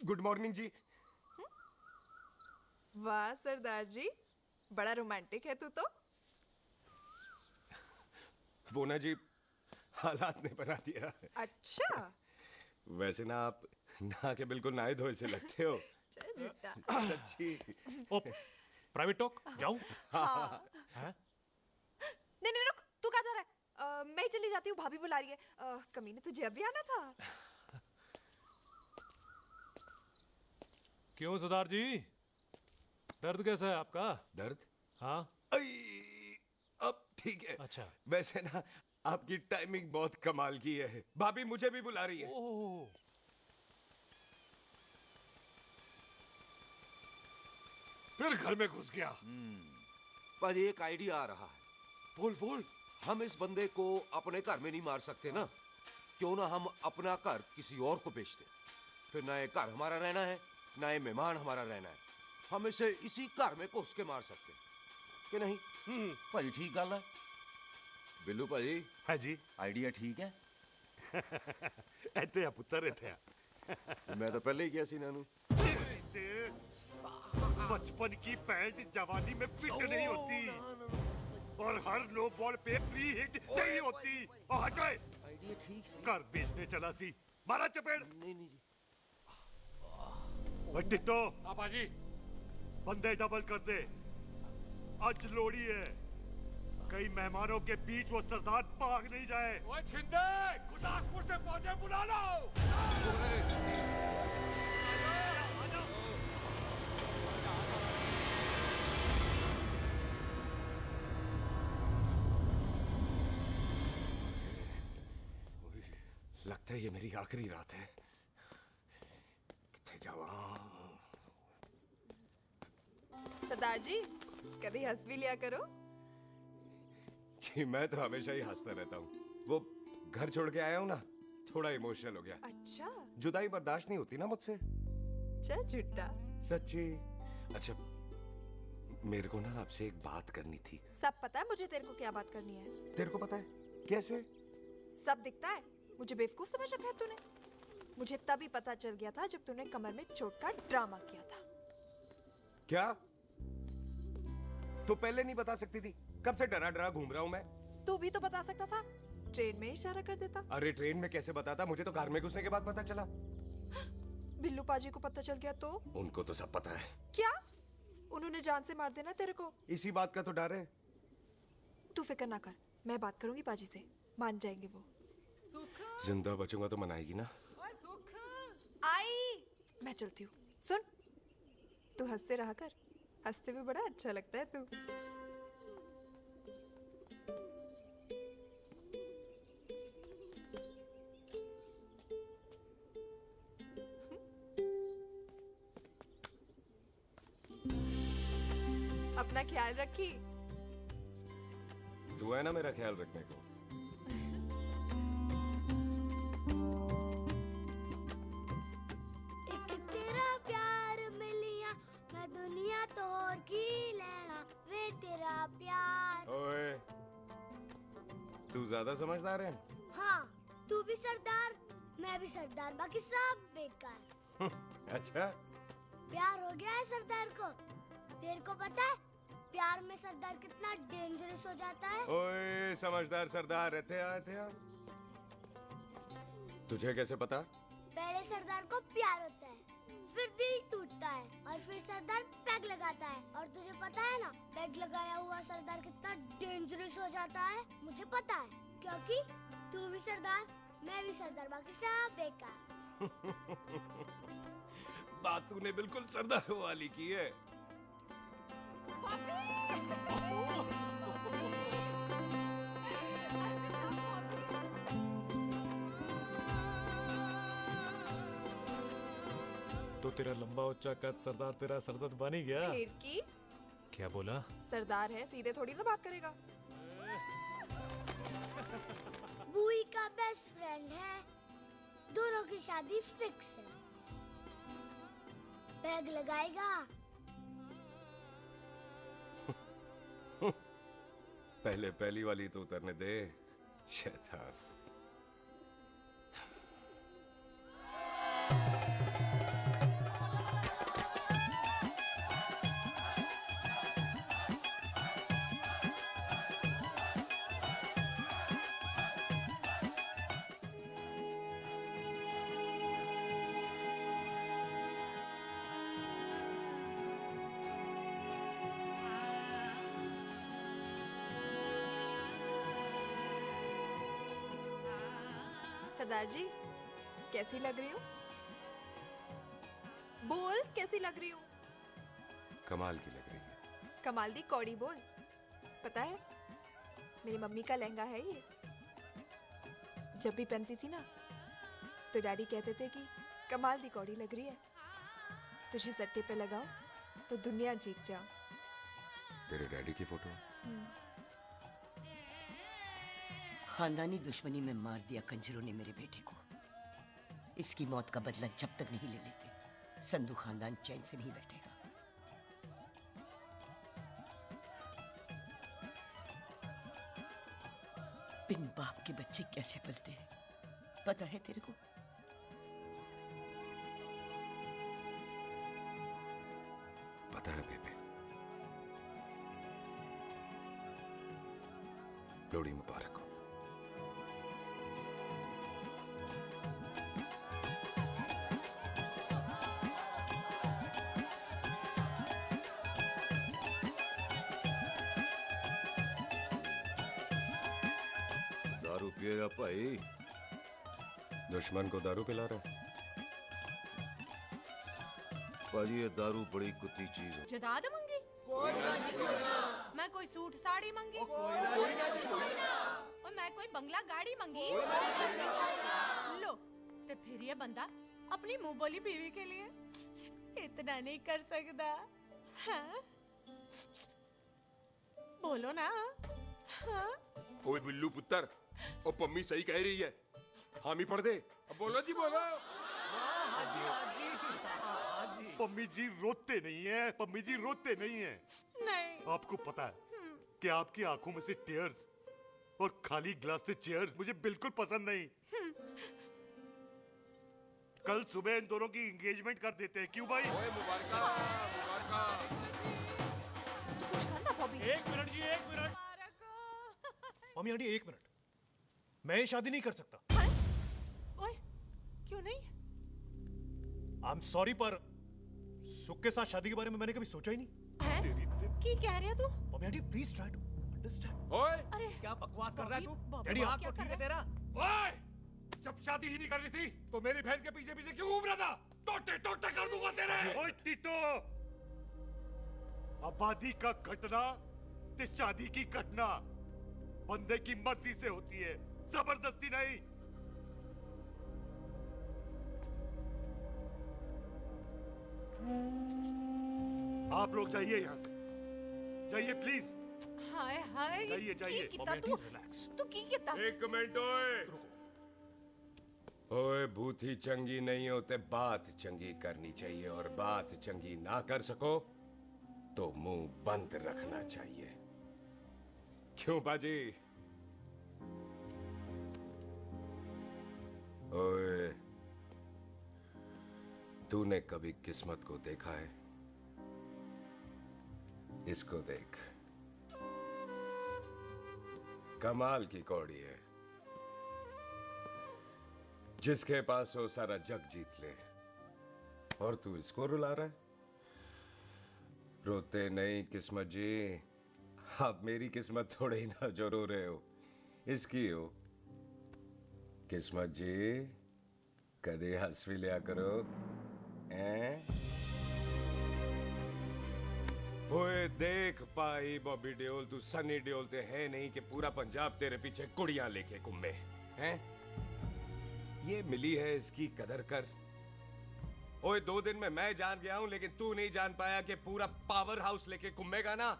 गुड मॉर्निंग जी। वाह सरदार जी, बड़ा रोमांटिक है तू तो। वो ना जी, हालात ने बना दिया। अच्छा। वैसे ना आप नहा के बिल्कुल नहाए धोए से लगते हो। चल झूठा। सच्ची। ओ, प्राइवेट टॉक जाऊं? हाँ। हैं? नहीं नहीं रुक, तू कहाँ जा रहा है? मैं ही चली जाती हूँ, भाभी बुला रही है। कमीने तुझे अभी आना था। क्यों सरदार जी, दर्द कैसा है आपका? दर्द? हाँ। अब ठीक है। अच्छा। वैसे ना आपकी टाइमिंग बहुत कमाल की है। भाभी मुझे भी बुला रही है। ओह। फिर घर में घुस गया। पाजी एक आइडिया आ रहा है। बोल बोल। हम इस बंदे को अपने घर में नहीं मार सकते ना, क्यों ना हम अपना घर किसी और को बेच दें। फिर ना ये घर हमारा रहना है, ना ये मेहमान हमारा रहना है। हम इसे इसी घर में घुस के मार सकते कि नहीं? भाजी ठीक गल है। बिल्लू भाजी। हाँ जी। आइडिया ठीक है। इतने पुत्र इतने। मैं तो पहले ही गया सी नानू। बचपन की पैंट जवानी में फिट नहीं होती और हर नो बॉल पे फ्री हिट नहीं होती। और हट गए। आइडिया ठीक सी। घर बेचने चला सी, मारा चपेड़। नहीं नहीं जी। टिट्टो। हाँ बाजी। बंदे डबल कर दे, आज लोड़ी है। कई मेहमानों के बीच वो सरदार भाग नहीं जाए। ओए छिंदे, गुरदासपुर से फौजें बुला लो। लगता है ये मेरी आखिरी रात है। किथे जावा? सरदार जी कभी हंस भी लिया करो। जी मैं तो हमेशा ही हंसता रहता हूँ। वो घर छोड़ के आया हूँ ना, थोड़ा इमोशनल हो गया। अच्छा जुदाई बर्दाश्त नहीं होती ना मुझसे। चल झूठा। सच्ची। अच्छा मेरे को ना आपसे एक बात करनी थी। सब पता है मुझे तेरे को क्या बात करनी है। तेरे को पता है? कैसे? सब दिखता है। मुझे बेवकूफ समझ रखा है तूने। मुझे तभी पता चल गया था जब तूने कमर में चोट का ड्रामा किया था। क्या? तो पहले नहीं बता सकती थी? कब से डरा डरा घूम रहा हूँ मैं। तू भी तो बता सकता था, ट्रेन में इशारा कर देता। अरे ट्रेन में कैसे बताता? मुझे तो कार में घुसने के बाद पता चला। बिल्लू पाजी को पता चल गया तो? उनको तो सब पता है। क्या? उन्होंने जान से मार देना तेरे को। इसी बात का तो डर है। तू फिक्र ना कर, मैं बात करूंगी पाजी से, मान जाएंगे वो। जिंदा बचूंगा तो मनाएगी ना? आई मैं चलती हूँ। सुन, तू हंसते रहा कर, हंसते भी बड़ा अच्छा लगता है तू। अपना ख्याल रखी। तू है ना मेरा ख्याल रखने को। एक तेरा प्यार मिलिया मैं दुनिया तोड़ की लेना वे तेरा प्यार। ओए तू ज्यादा समझदार है। हाँ तू भी सरदार मैं भी सरदार, बाकी सब बेकार। अच्छा प्यार हो गया है सरदार को। तेरे को पता है प्यार में सरदार कितना डेंजरस हो जाता है। ओए समझदार सरदार रहते आते हैं। तुझे कैसे पता? पहले सरदार को प्यार होता है, फिर दिल टूटता है और फिर सरदार पैग लगाता है। और तुझे पता है ना पैग लगाया हुआ सरदार कितना डेंजरस हो जाता है। मुझे पता है क्योंकि तू भी सरदार मैं भी सरदार, बाकी सब बेकार। बात तूने बिल्कुल सरदार वाली की है। तो तेरा लंबा उच्चा कद सरदार तेरा सरदर्द बन ही गया। फिर की? क्या बोला? सरदार है, सीधे थोड़ी ना बात करेगा। बुई का बेस्ट फ्रेंड है, दोनों की शादी फिक्स है। पैग लगाएगा। पहले पहली वाली तो उतरने दे शैतान। सरदार जी कैसी लग रही हूँ? बोल कैसी लग रही हूँ? कमाल की लग रही है। कमाल दी कौड़ी बोल। पता है मेरी मम्मी का लहंगा है ये। जब भी पहनती थी ना तो डैडी कहते थे कि कमाल दी कौड़ी लग रही है, तुझे सट्टे पे लगाओ तो दुनिया जीत जाओ। तेरे डैडी की फोटो? खानदानी दुश्मनी में मार दिया कंजरों ने मेरे बेटे को। इसकी मौत का बदला जब तक नहीं ले लेते संधू खानदान चैन से नहीं बैठेगा। बिन बाप के बच्चे कैसे पलते हैं पता है तेरे को? पता है बेबे। लोहड़ी मुबारक हो। गेरा भाई दुश्मन को दारू पिला रहा है। पाजी ये दारू बड़ी कुत्ती चीज है। जदाद मंगी मैं कोई सूट साड़ी मंगी और मैं कोई बंगला गाड़ी मंगी लो तो फिर ये बंदा अपनी मुंह बोली बीवी के लिए इतना नहीं कर सकता। हाँ? बोलो ना। हाँ? ओए बिल्लू पुत्र, ओ पम्मी सही कह रही है, हामी पढ़ दे। अब बोलो जी बोलो। पम्मी जी रोते नहीं है, पम्मी जी रोते नहीं है। नहीं। आपको पता है कि आपकी आंखों में से टीयर्स और खाली ग्लास से चेयर्स मुझे बिल्कुल पसंद नहीं। कल सुबह इन दोनों की एंगेजमेंट कर देते हैं, क्यों भाई? मुबारका मुबारका। तू कुछ करना बॉबी। एक मिनट जी, एक मिनट। मम्मी आंटी एक मिनट, मैं ये शादी नहीं कर सकता। ओए, क्यों नहीं? आई एम सॉरी पर सुख के साथ शादी के बारे में मैंने कभी सोचा ही नहीं। की कह रहे तू? Mummy aunty please try to understand. ओए अरे क्या बकवास कर रहा है तू? डैडी दिमाग तो ठीक है तेरा? ओए, जब शादी ही नहीं करनी थी तो मेरी बहन के पीछे पीछे क्यों घूम रहा था? टोटे टोटे कर दूंगा तेरे। ओए टीटो, आबादी का घटना ते शादी की घटना बंदे की मर्जी से होती है, जबरदस्ती नहीं। आप लोग जाइए यहाँ से, जाइए प्लीज। हाय हाय। जाइए जाइए। तू की कितना? एक मिनट ओए। ओए भूती चंगी नहीं होते, बात चंगी करनी चाहिए, और बात चंगी ना कर सको तो मुंह बंद रखना चाहिए। क्यों बाजी? ओए, तूने कभी किस्मत को देखा है? इसको देख, कमाल की कौड़ी है। जिसके पास हो सारा जग जीत ले, और तू इसको रुला रहा है? रोते नहीं किस्मत जी, आप मेरी किस्मत थोड़े ही ना जो रो रहे हो, इसकी हो। किस्मत जी कदे हंस भी लिया करो। ओए देख पाई बॉबी देओल, तू सनी देओल ते है नहीं कि पूरा पंजाब तेरे पीछे कुड़ियां लेके घूमे हैं? ये मिली है, इसकी कदर कर। ओए 2 दिन में मैं जान गया हूं, लेकिन तू नहीं जान पाया कि पूरा पावर हाउस लेके घूमेगा ना,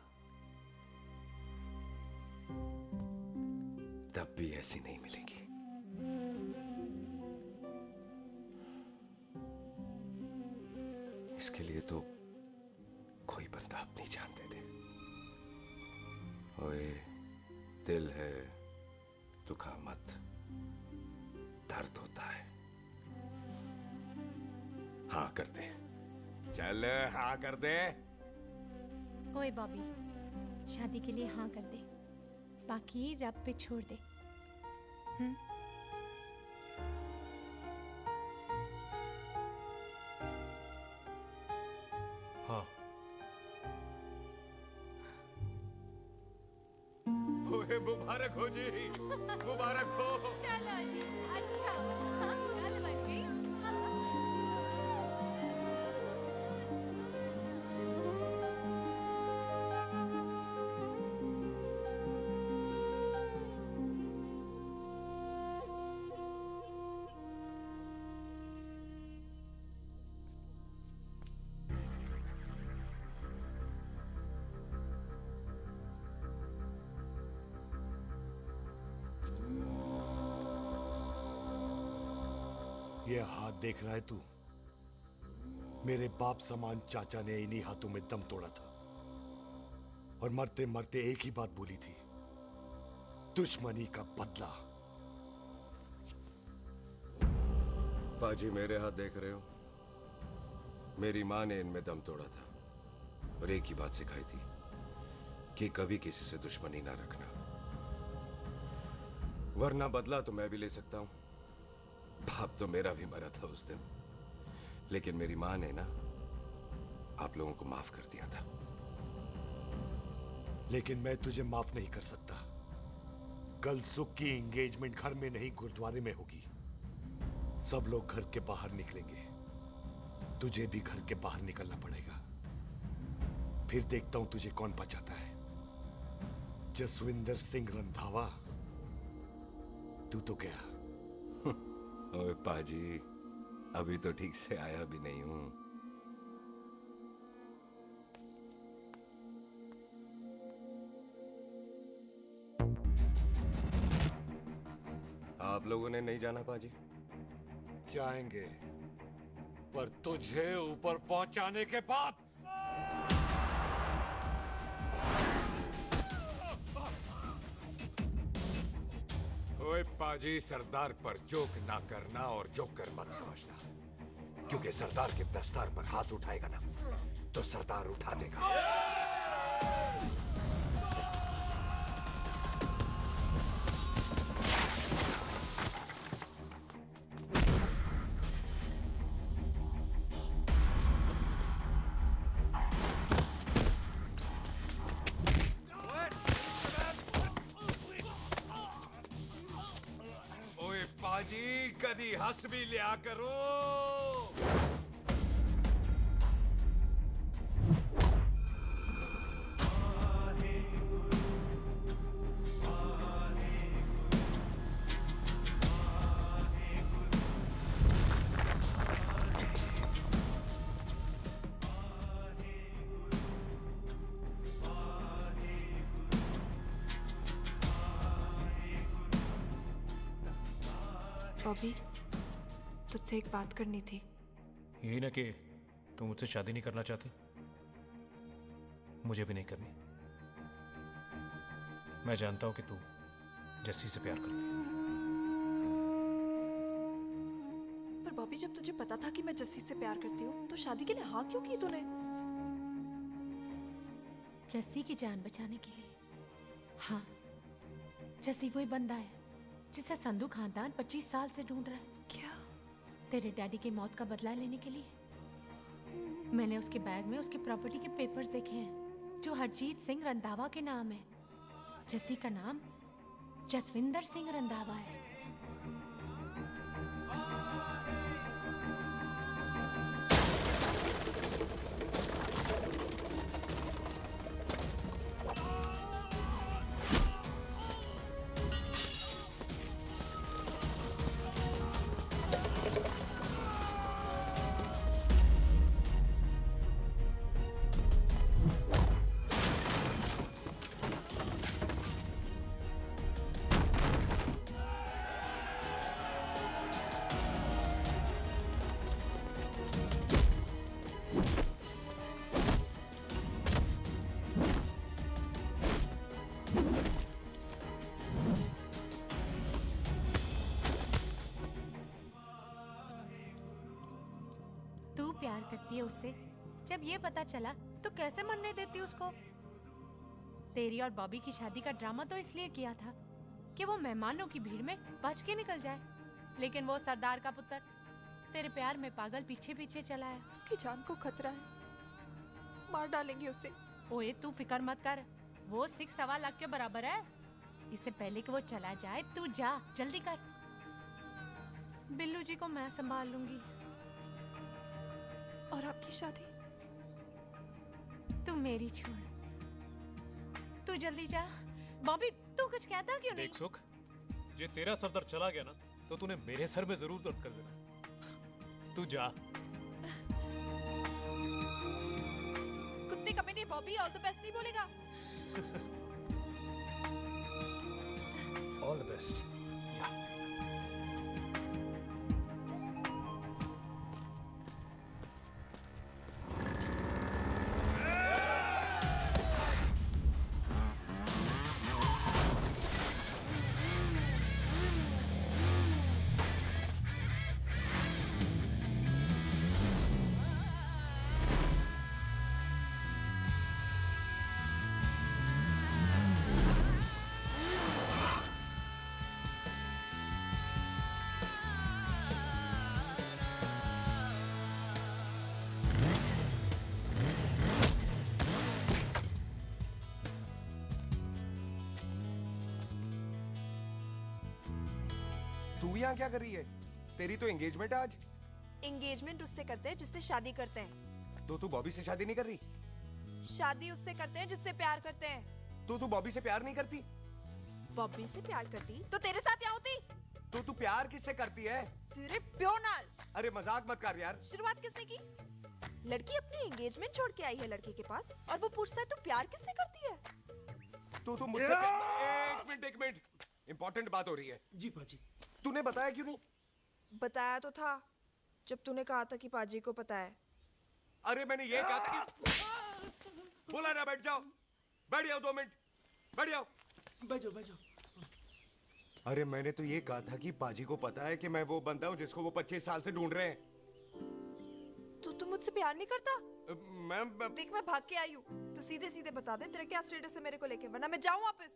तब भी ऐसी नहीं मिलेगी। इसके लिए तो कोई बंदा अपनी जान दे दे। ओए दिल है, दुखा मत, दर्द होता है। हाँ कर दे, चल हाँ कर दे। ओए बॉबी, शादी के लिए हाँ कर दे, बाकी रब पे छोड़ दे। हाँ। ओए मुबारक हो जी, मुबारक हो। चलो जी, अच्छा हाँ, गल बन गई। ये हाथ देख रहा है तू? मेरे बाप समान चाचा ने इन्हीं हाथों में दम तोड़ा था, और मरते मरते एक ही बात बोली थी, दुश्मनी का बदला। पाजी मेरे हाथ देख रहे हो? मेरी माँ ने इनमें दम तोड़ा था, और एक ही बात सिखाई थी कि कभी किसी से दुश्मनी ना रखना, वरना बदला तो मैं भी ले सकता हूं। बाप तो मेरा भी मरा था उस दिन, लेकिन मेरी माँ ने ना आप लोगों को माफ कर दिया था। लेकिन मैं तुझे माफ नहीं कर सकता, कल सुख की एंगेजमेंट घर में नहीं गुरुद्वारे में होगी। सब लोग घर के बाहर निकलेंगे, तुझे भी घर के बाहर निकलना पड़ेगा। फिर देखता हूं तुझे कौन बचाता है। जसविंदर सिंह रंधावा, तू तो गया। ओए पाजी, अभी तो ठीक से आया भी नहीं हूं। आप लोगों ने नहीं जाना पाजी? जाएंगे, पर तुझे ऊपर पहुंचाने के बाद। ओए पाजी, सरदार पर जोक ना करना और जोकर मत समझना, क्योंकि सरदार के दस्तार पर हाथ उठाएगा ना तो सरदार उठा देगा। ओए पाजी, कदी हंस भी लिया करो। बॉबी, तुझसे एक बात करनी थी। यही ना कि तुम मुझसे शादी नहीं करना चाहती, मुझे भी नहीं करनी। मैं जानता हूं कि तू जस्सी से प्यार करती है। पर बॉबी, जब तुझे पता था कि मैं जस्सी से प्यार करती हूँ तो शादी के लिए हाँ क्यों की तूने? जस्सी की जान बचाने के लिए। हाँ, जस्सी वही बंदा है जिसे संधू खानदान 25 साल से ढूंढ रहा है। क्या? तेरे डैडी की मौत का बदला लेने के लिए। मैंने उसके बैग में उसकी प्रॉपर्टी के पेपर्स देखे हैं जो हरजीत सिंह रंधावा के नाम है। जस्सी का नाम जसविंदर सिंह रंधावा है। तू प्यार करती है उससे। जब ये पता चला तो कैसे मरने देती उसको? तेरी और बॉबी की शादी का ड्रामा तो इसलिए किया था कि वो मेहमानों की भीड़ में बच के निकल जाए, लेकिन वो सरदार का पुत्र तेरे प्यार में पागल पीछे पीछे चला है। उसकी जान को खतरा है, मार डालेंगे उसे। ओए, तू फिक्र मत कर, वो 6.25 लाख के बराबर है। इससे पहले कि वो चला जाए तू जा, जल्दी कर। बिल्लू जी को मैं संभाल लूंगी। और आपकी शादी? तू मेरी छोड़, तू जल्दी जा। बॉबी, तू कुछ कहता क्यों नहीं? देख सुख, जे तेरा सरदार चला गया ना तो तूने मेरे सर में जरूर दर्द कर देना। तू जा। कुत्ते कमीने बॉबी, ऑल द बेस्ट नहीं बोलेगा? All the best. तू यहाँ क्या कर रही है? तेरी तो एंगेजमेंट है आज। एंगेजमेंट उससे करते हैं जिससे शादी करते हैं। तो तू बॉबी से शादी नहीं कर रही? शादी उससे करते हैं जिससे प्यार करते हैं। तो तू बॉबी से प्यार नहीं करती? बॉबी से प्यार करती तो तेरे साथ क्या होती? तो तू प्यार किससे करती है? तेरे प्यो नाल। अरे मजाक मत कर यार। शुरुआत किसने की? लड़की अपनी एंगेजमेंट छोड़ के आई है लड़के के पास और वो पूछता है तू प्यार किससे करती है? तो मुझसे एक मिनट इंपॉर्टेंट बात हो रही है। जी पाजी। तूने बताया क्यों नहीं? बताया तो था जब तूने कहा था कि पाजी को पता है। अरे मैंने ये कहा था कि बोला ना बैठ जाओ 2 मिनट बैठ जाओ। बैठ जाओ। अरे मैंने तो ये कहा था कि पाजी को पता है कि मैं वो बंदा हूँ जिसको वो 25 साल से ढूंढ रहे हैं। तो तू मुझसे प्यार नहीं करता? मैं देख मैं भाग के आई हूँ, तो सीधे सीधे बता दे तेरा क्या स्टेटस है मेरे को लेके, वरना मैं जाऊँ वापस।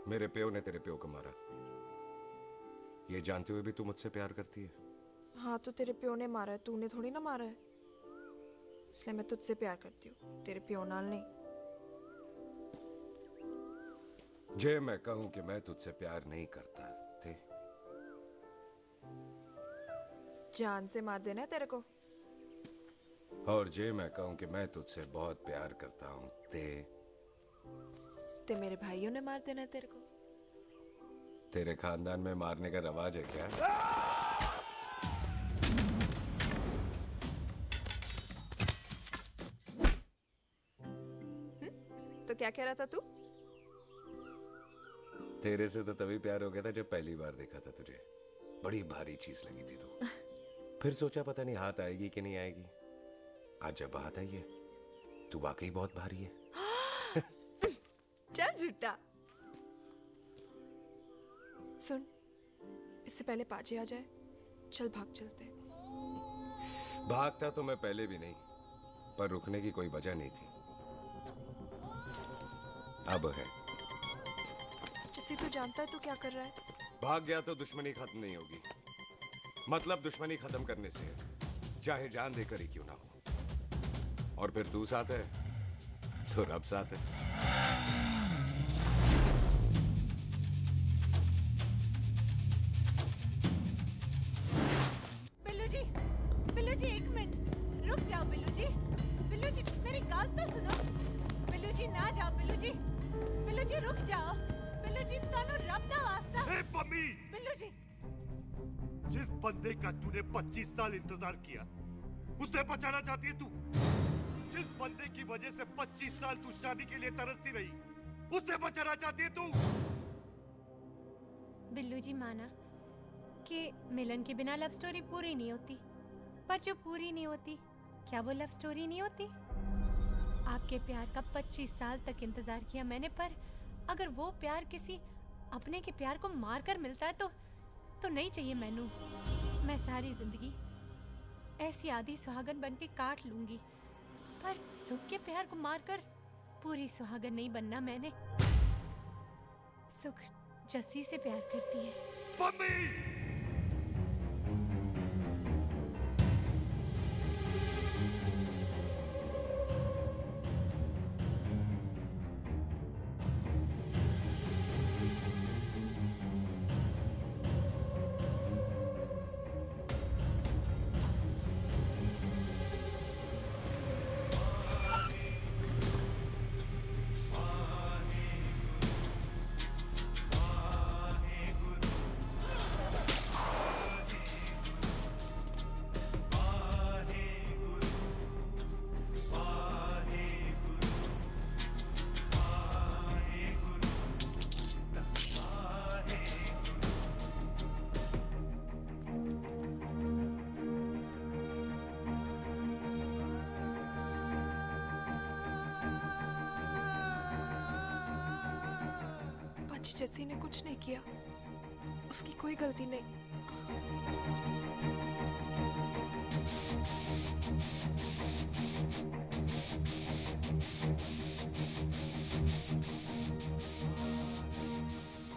मेरे प्यो ने तेरे प्यो को मारा, ये जानते हुए भी तू मुझसे प्यार करती है? हाँ तो तेरे प्यो ने मारा है, तूने थोड़ी ना मारा है, इसलिए मैं तुझसे प्यार करती हूँ, तेरे प्यो नाल नहीं। जे मैं कहूं कि मैं तुझसे प्यार नहीं करता थे, जान से मार देना है तेरे को। और जे मैं कहूं कि मैं तुझसे बहुत प्यार करता हूं ते मेरे भाइयों ने मार देना है तेरे को। तेरे खानदान में मारने का रवाज है क्या? तो क्या कह रहा था तू? तेरे से तो तभी प्यार हो गया था जब पहली बार देखा था तुझे, बड़ी भारी चीज लगी थी तू। फिर सोचा पता नहीं हाथ आएगी कि नहीं आएगी, आज जब हाथ आई है तू वाकई बहुत भारी है। चल झूठा। सुन, इससे पहले पाजी आ जाए, चल भाग चलते। भागता तो मैं पहले भी नहीं, पर रुकने की कोई वजह नहीं थी, अब है। जैसे तू जानता है तू क्या कर रहा है। भाग गया तो दुश्मनी खत्म नहीं होगी, मतलब दुश्मनी खत्म करने से है, चाहे जान देकर ही क्यों ना हो। और फिर तू साथ है तो रब साथ है। बिल्लू जी एक मिनट रुक जाओ। बिल्लू जी मेरी बात तो सुनो। बिल्लू जी ना जाओ। बिल्लू जी रुक जाओ। बिल्लू जी दोनों रब दा वास्ता। ए पम्मी, बिल्लू जी जिस बंदे का तूने 25 साल इंतजार किया उसे बचाना चाहती है तू? जिस बंदे की वजह से 25 साल तू शादी के लिए तरसती रही उसे बचाना चाहती है तू? बिल्लू जी माना कि मिलन के बिना लव स्टोरी पूरी नहीं होती, पर जो पूरी नहीं होती क्या वो लव स्टोरी नहीं होती? आपके प्यार का 25 साल तक इंतजार किया मैंने, पर अगर वो प्यार किसी अपने के प्यार को मार कर मिलता है तो नहीं चाहिए मैनू। मैं सारी जिंदगी ऐसी आधी सुहागन बन के काट लूंगी, पर सुख के प्यार को मारकर पूरी सुहागन नहीं बनना मैंने। सुख जस्सी से प्यार करती है। पम्मी! जस्सी ने कुछ नहीं किया, उसकी कोई गलती नहीं।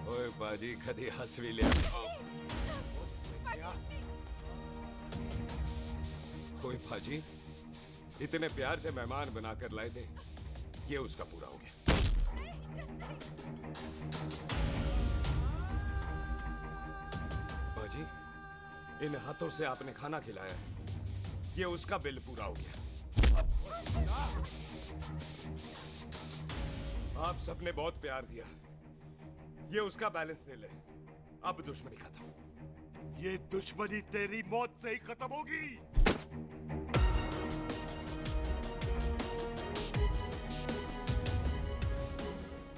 ओए बाजी कदी हंस भी लिया। ओए बाजी इतने प्यार से मेहमान बनाकर लाए थे, ये उसका पूरा हो गया। पाजी, इन हाथों से आपने खाना खिलाया है, ये उसका बिल पूरा हो गया। आप सबने बहुत प्यार दिया, ये उसका बैलेंस ले ले। अब दुश्मनी खत्म। ये दुश्मनी तेरी मौत से ही खत्म होगी।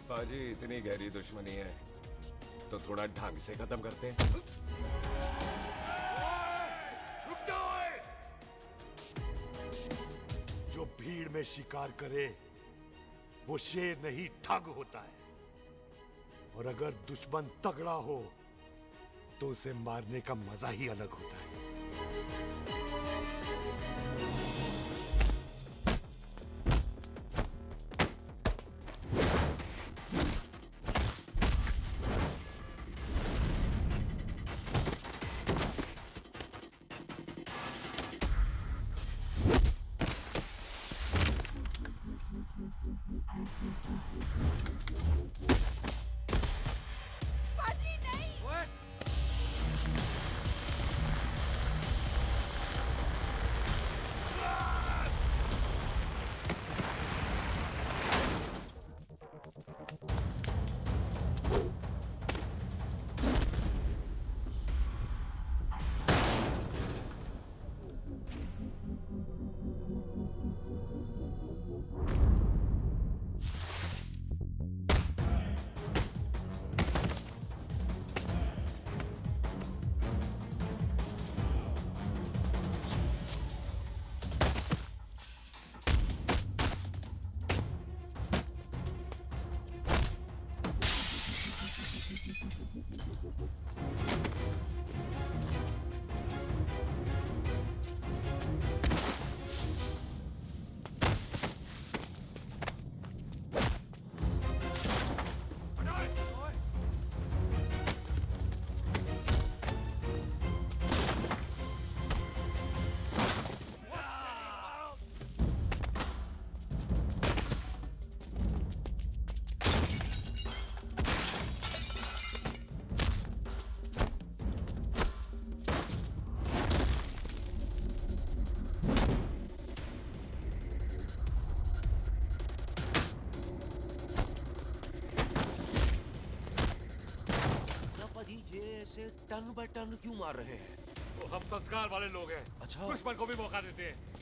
पाजी, इतनी गहरी दुश्मनी है तो थोड़ा ढंग से खत्म करते हैं। रुक जाओ! जो भीड़ में शिकार करे वो शेर नहीं ठग होता है, और अगर दुश्मन तगड़ा हो तो उसे मारने का मजा ही अलग होता है। पाजी नहीं। ऐसे टन बाय टन क्यों मार रहे हैं? तो हम संस्कार वाले लोग हैं। अच्छा। दुश्मन को भी मौका देते हैं।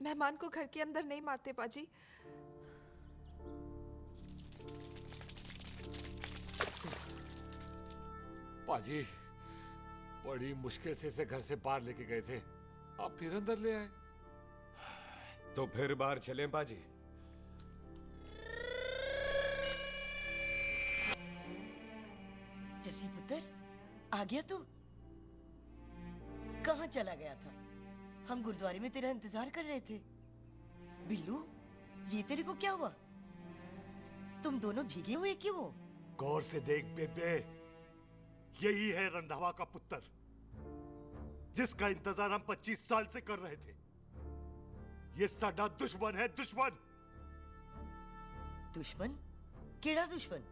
मेहमान को घर के अंदर नहीं मारते पाजी। पाजी, बड़ी मुश्किल से इसे घर से बाहर लेके गए थे, आप फिर अंदर ले आए। तो फिर बाहर चले पाजी। जसी पुत्र, आ गया तू? कहाँ चला गया था? हम गुरुद्वारे में तेरा इंतजार कर रहे थे। बिल्लू, ये तेरे को क्या हुआ? तुम दोनों भीगे हुए क्यों हो? गौर से देख बेबे, यही है रंधावा का पुत्र, जिसका इंतजार हम 25 साल से कर रहे थे। ये साडा दुश्मन है, दुश्मन। दुश्मन? केड़ा दुश्मन?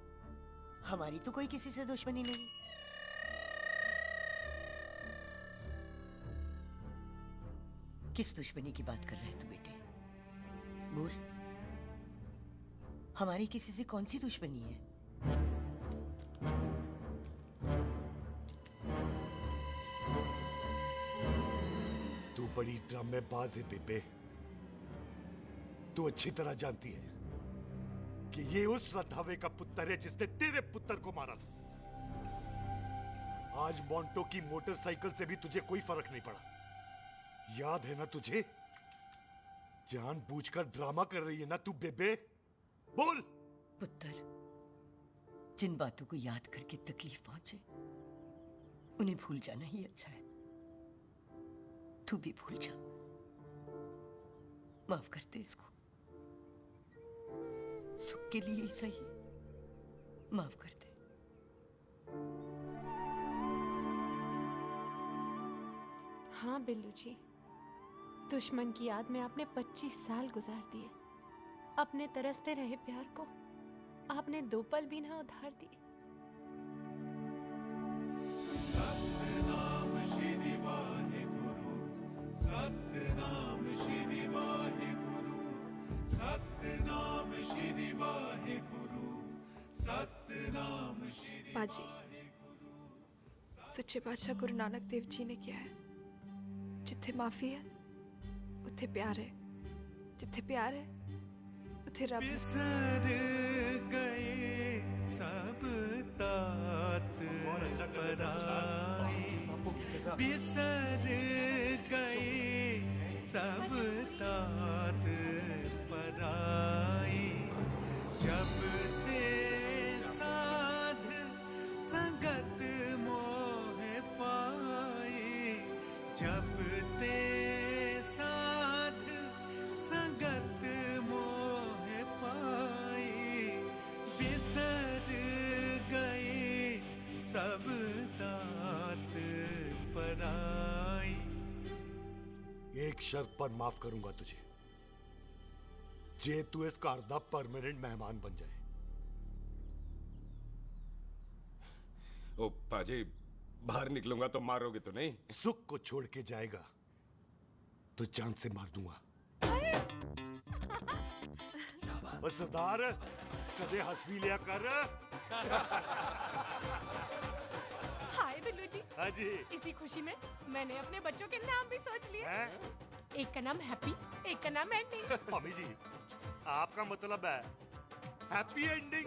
हमारी तो कोई किसी से दुश्मनी नहीं। किस दुश्मनी की बात कर रहे तू बेटे? बोल, हमारी किसी से कौन सी दुश्मनी है? तू बड़ी ड्रामेबाज है बेबे। तू अच्छी तरह जानती है कि ये उस रंधावे का पुत्र है जिसने तेरे पुत्र को मारा था। आज मोंटो की मोटरसाइकिल से भी तुझे कोई फर्क नहीं पड़ा। याद है ना तुझे? जानबूझकर ड्रामा कर रही है ना तू बेबे? बोल। पुत्र, जिन बातों को याद करके तकलीफ पहुंचे उन्हें भूल जाना ही अच्छा है। तू भी भूल जा। माफ कर दे इसको, सुख के लिए ही सही, माफ कर दे। हाँ बिल्लू जी, दुश्मन की याद में आपने 25 साल गुजार दिए। अपने तरसते रहे प्यार को आपने 2 पल भी ना उधार दिए। सतनाम श्री वाहेगुरु, सतनाम श्री वाहेगुरु, सतनाम श्री वाहेगुरु, सतनाम श्री पाजी, सच्चे बादशाह गुरु नानक देव जी ने किया है, जिथे माफी है उथे प्यार है, जिथे प्यार है उथे रब है। बिसर गए सब तात पराई, बिसर गए सब तात पराई, जब ते साध संगत मोह पाई, जब ते साध संगत मोह पाई, बिसर गए सब तात पराई। एक शर्त पर माफ करूंगा तुझे, जे तू इस कार दा परमानेंट मेहमान बन जाए। ओ पाजी, बाहर निकलूंगा तो मारोगे तो नहीं? सुख को छोड़ के जाएगा तो जान से मार दूंगा। और सरदार, कदे हंस भी लिया कर। हाय बिल्लू जी। हाँ जी। इसी खुशी में मैंने अपने बच्चों के नाम भी सोच लिए। एक का नाम हैप्पी, एक का नाम एंडिंग। मम्मी जी, आपका मतलब है हैप्पी एंडिंग।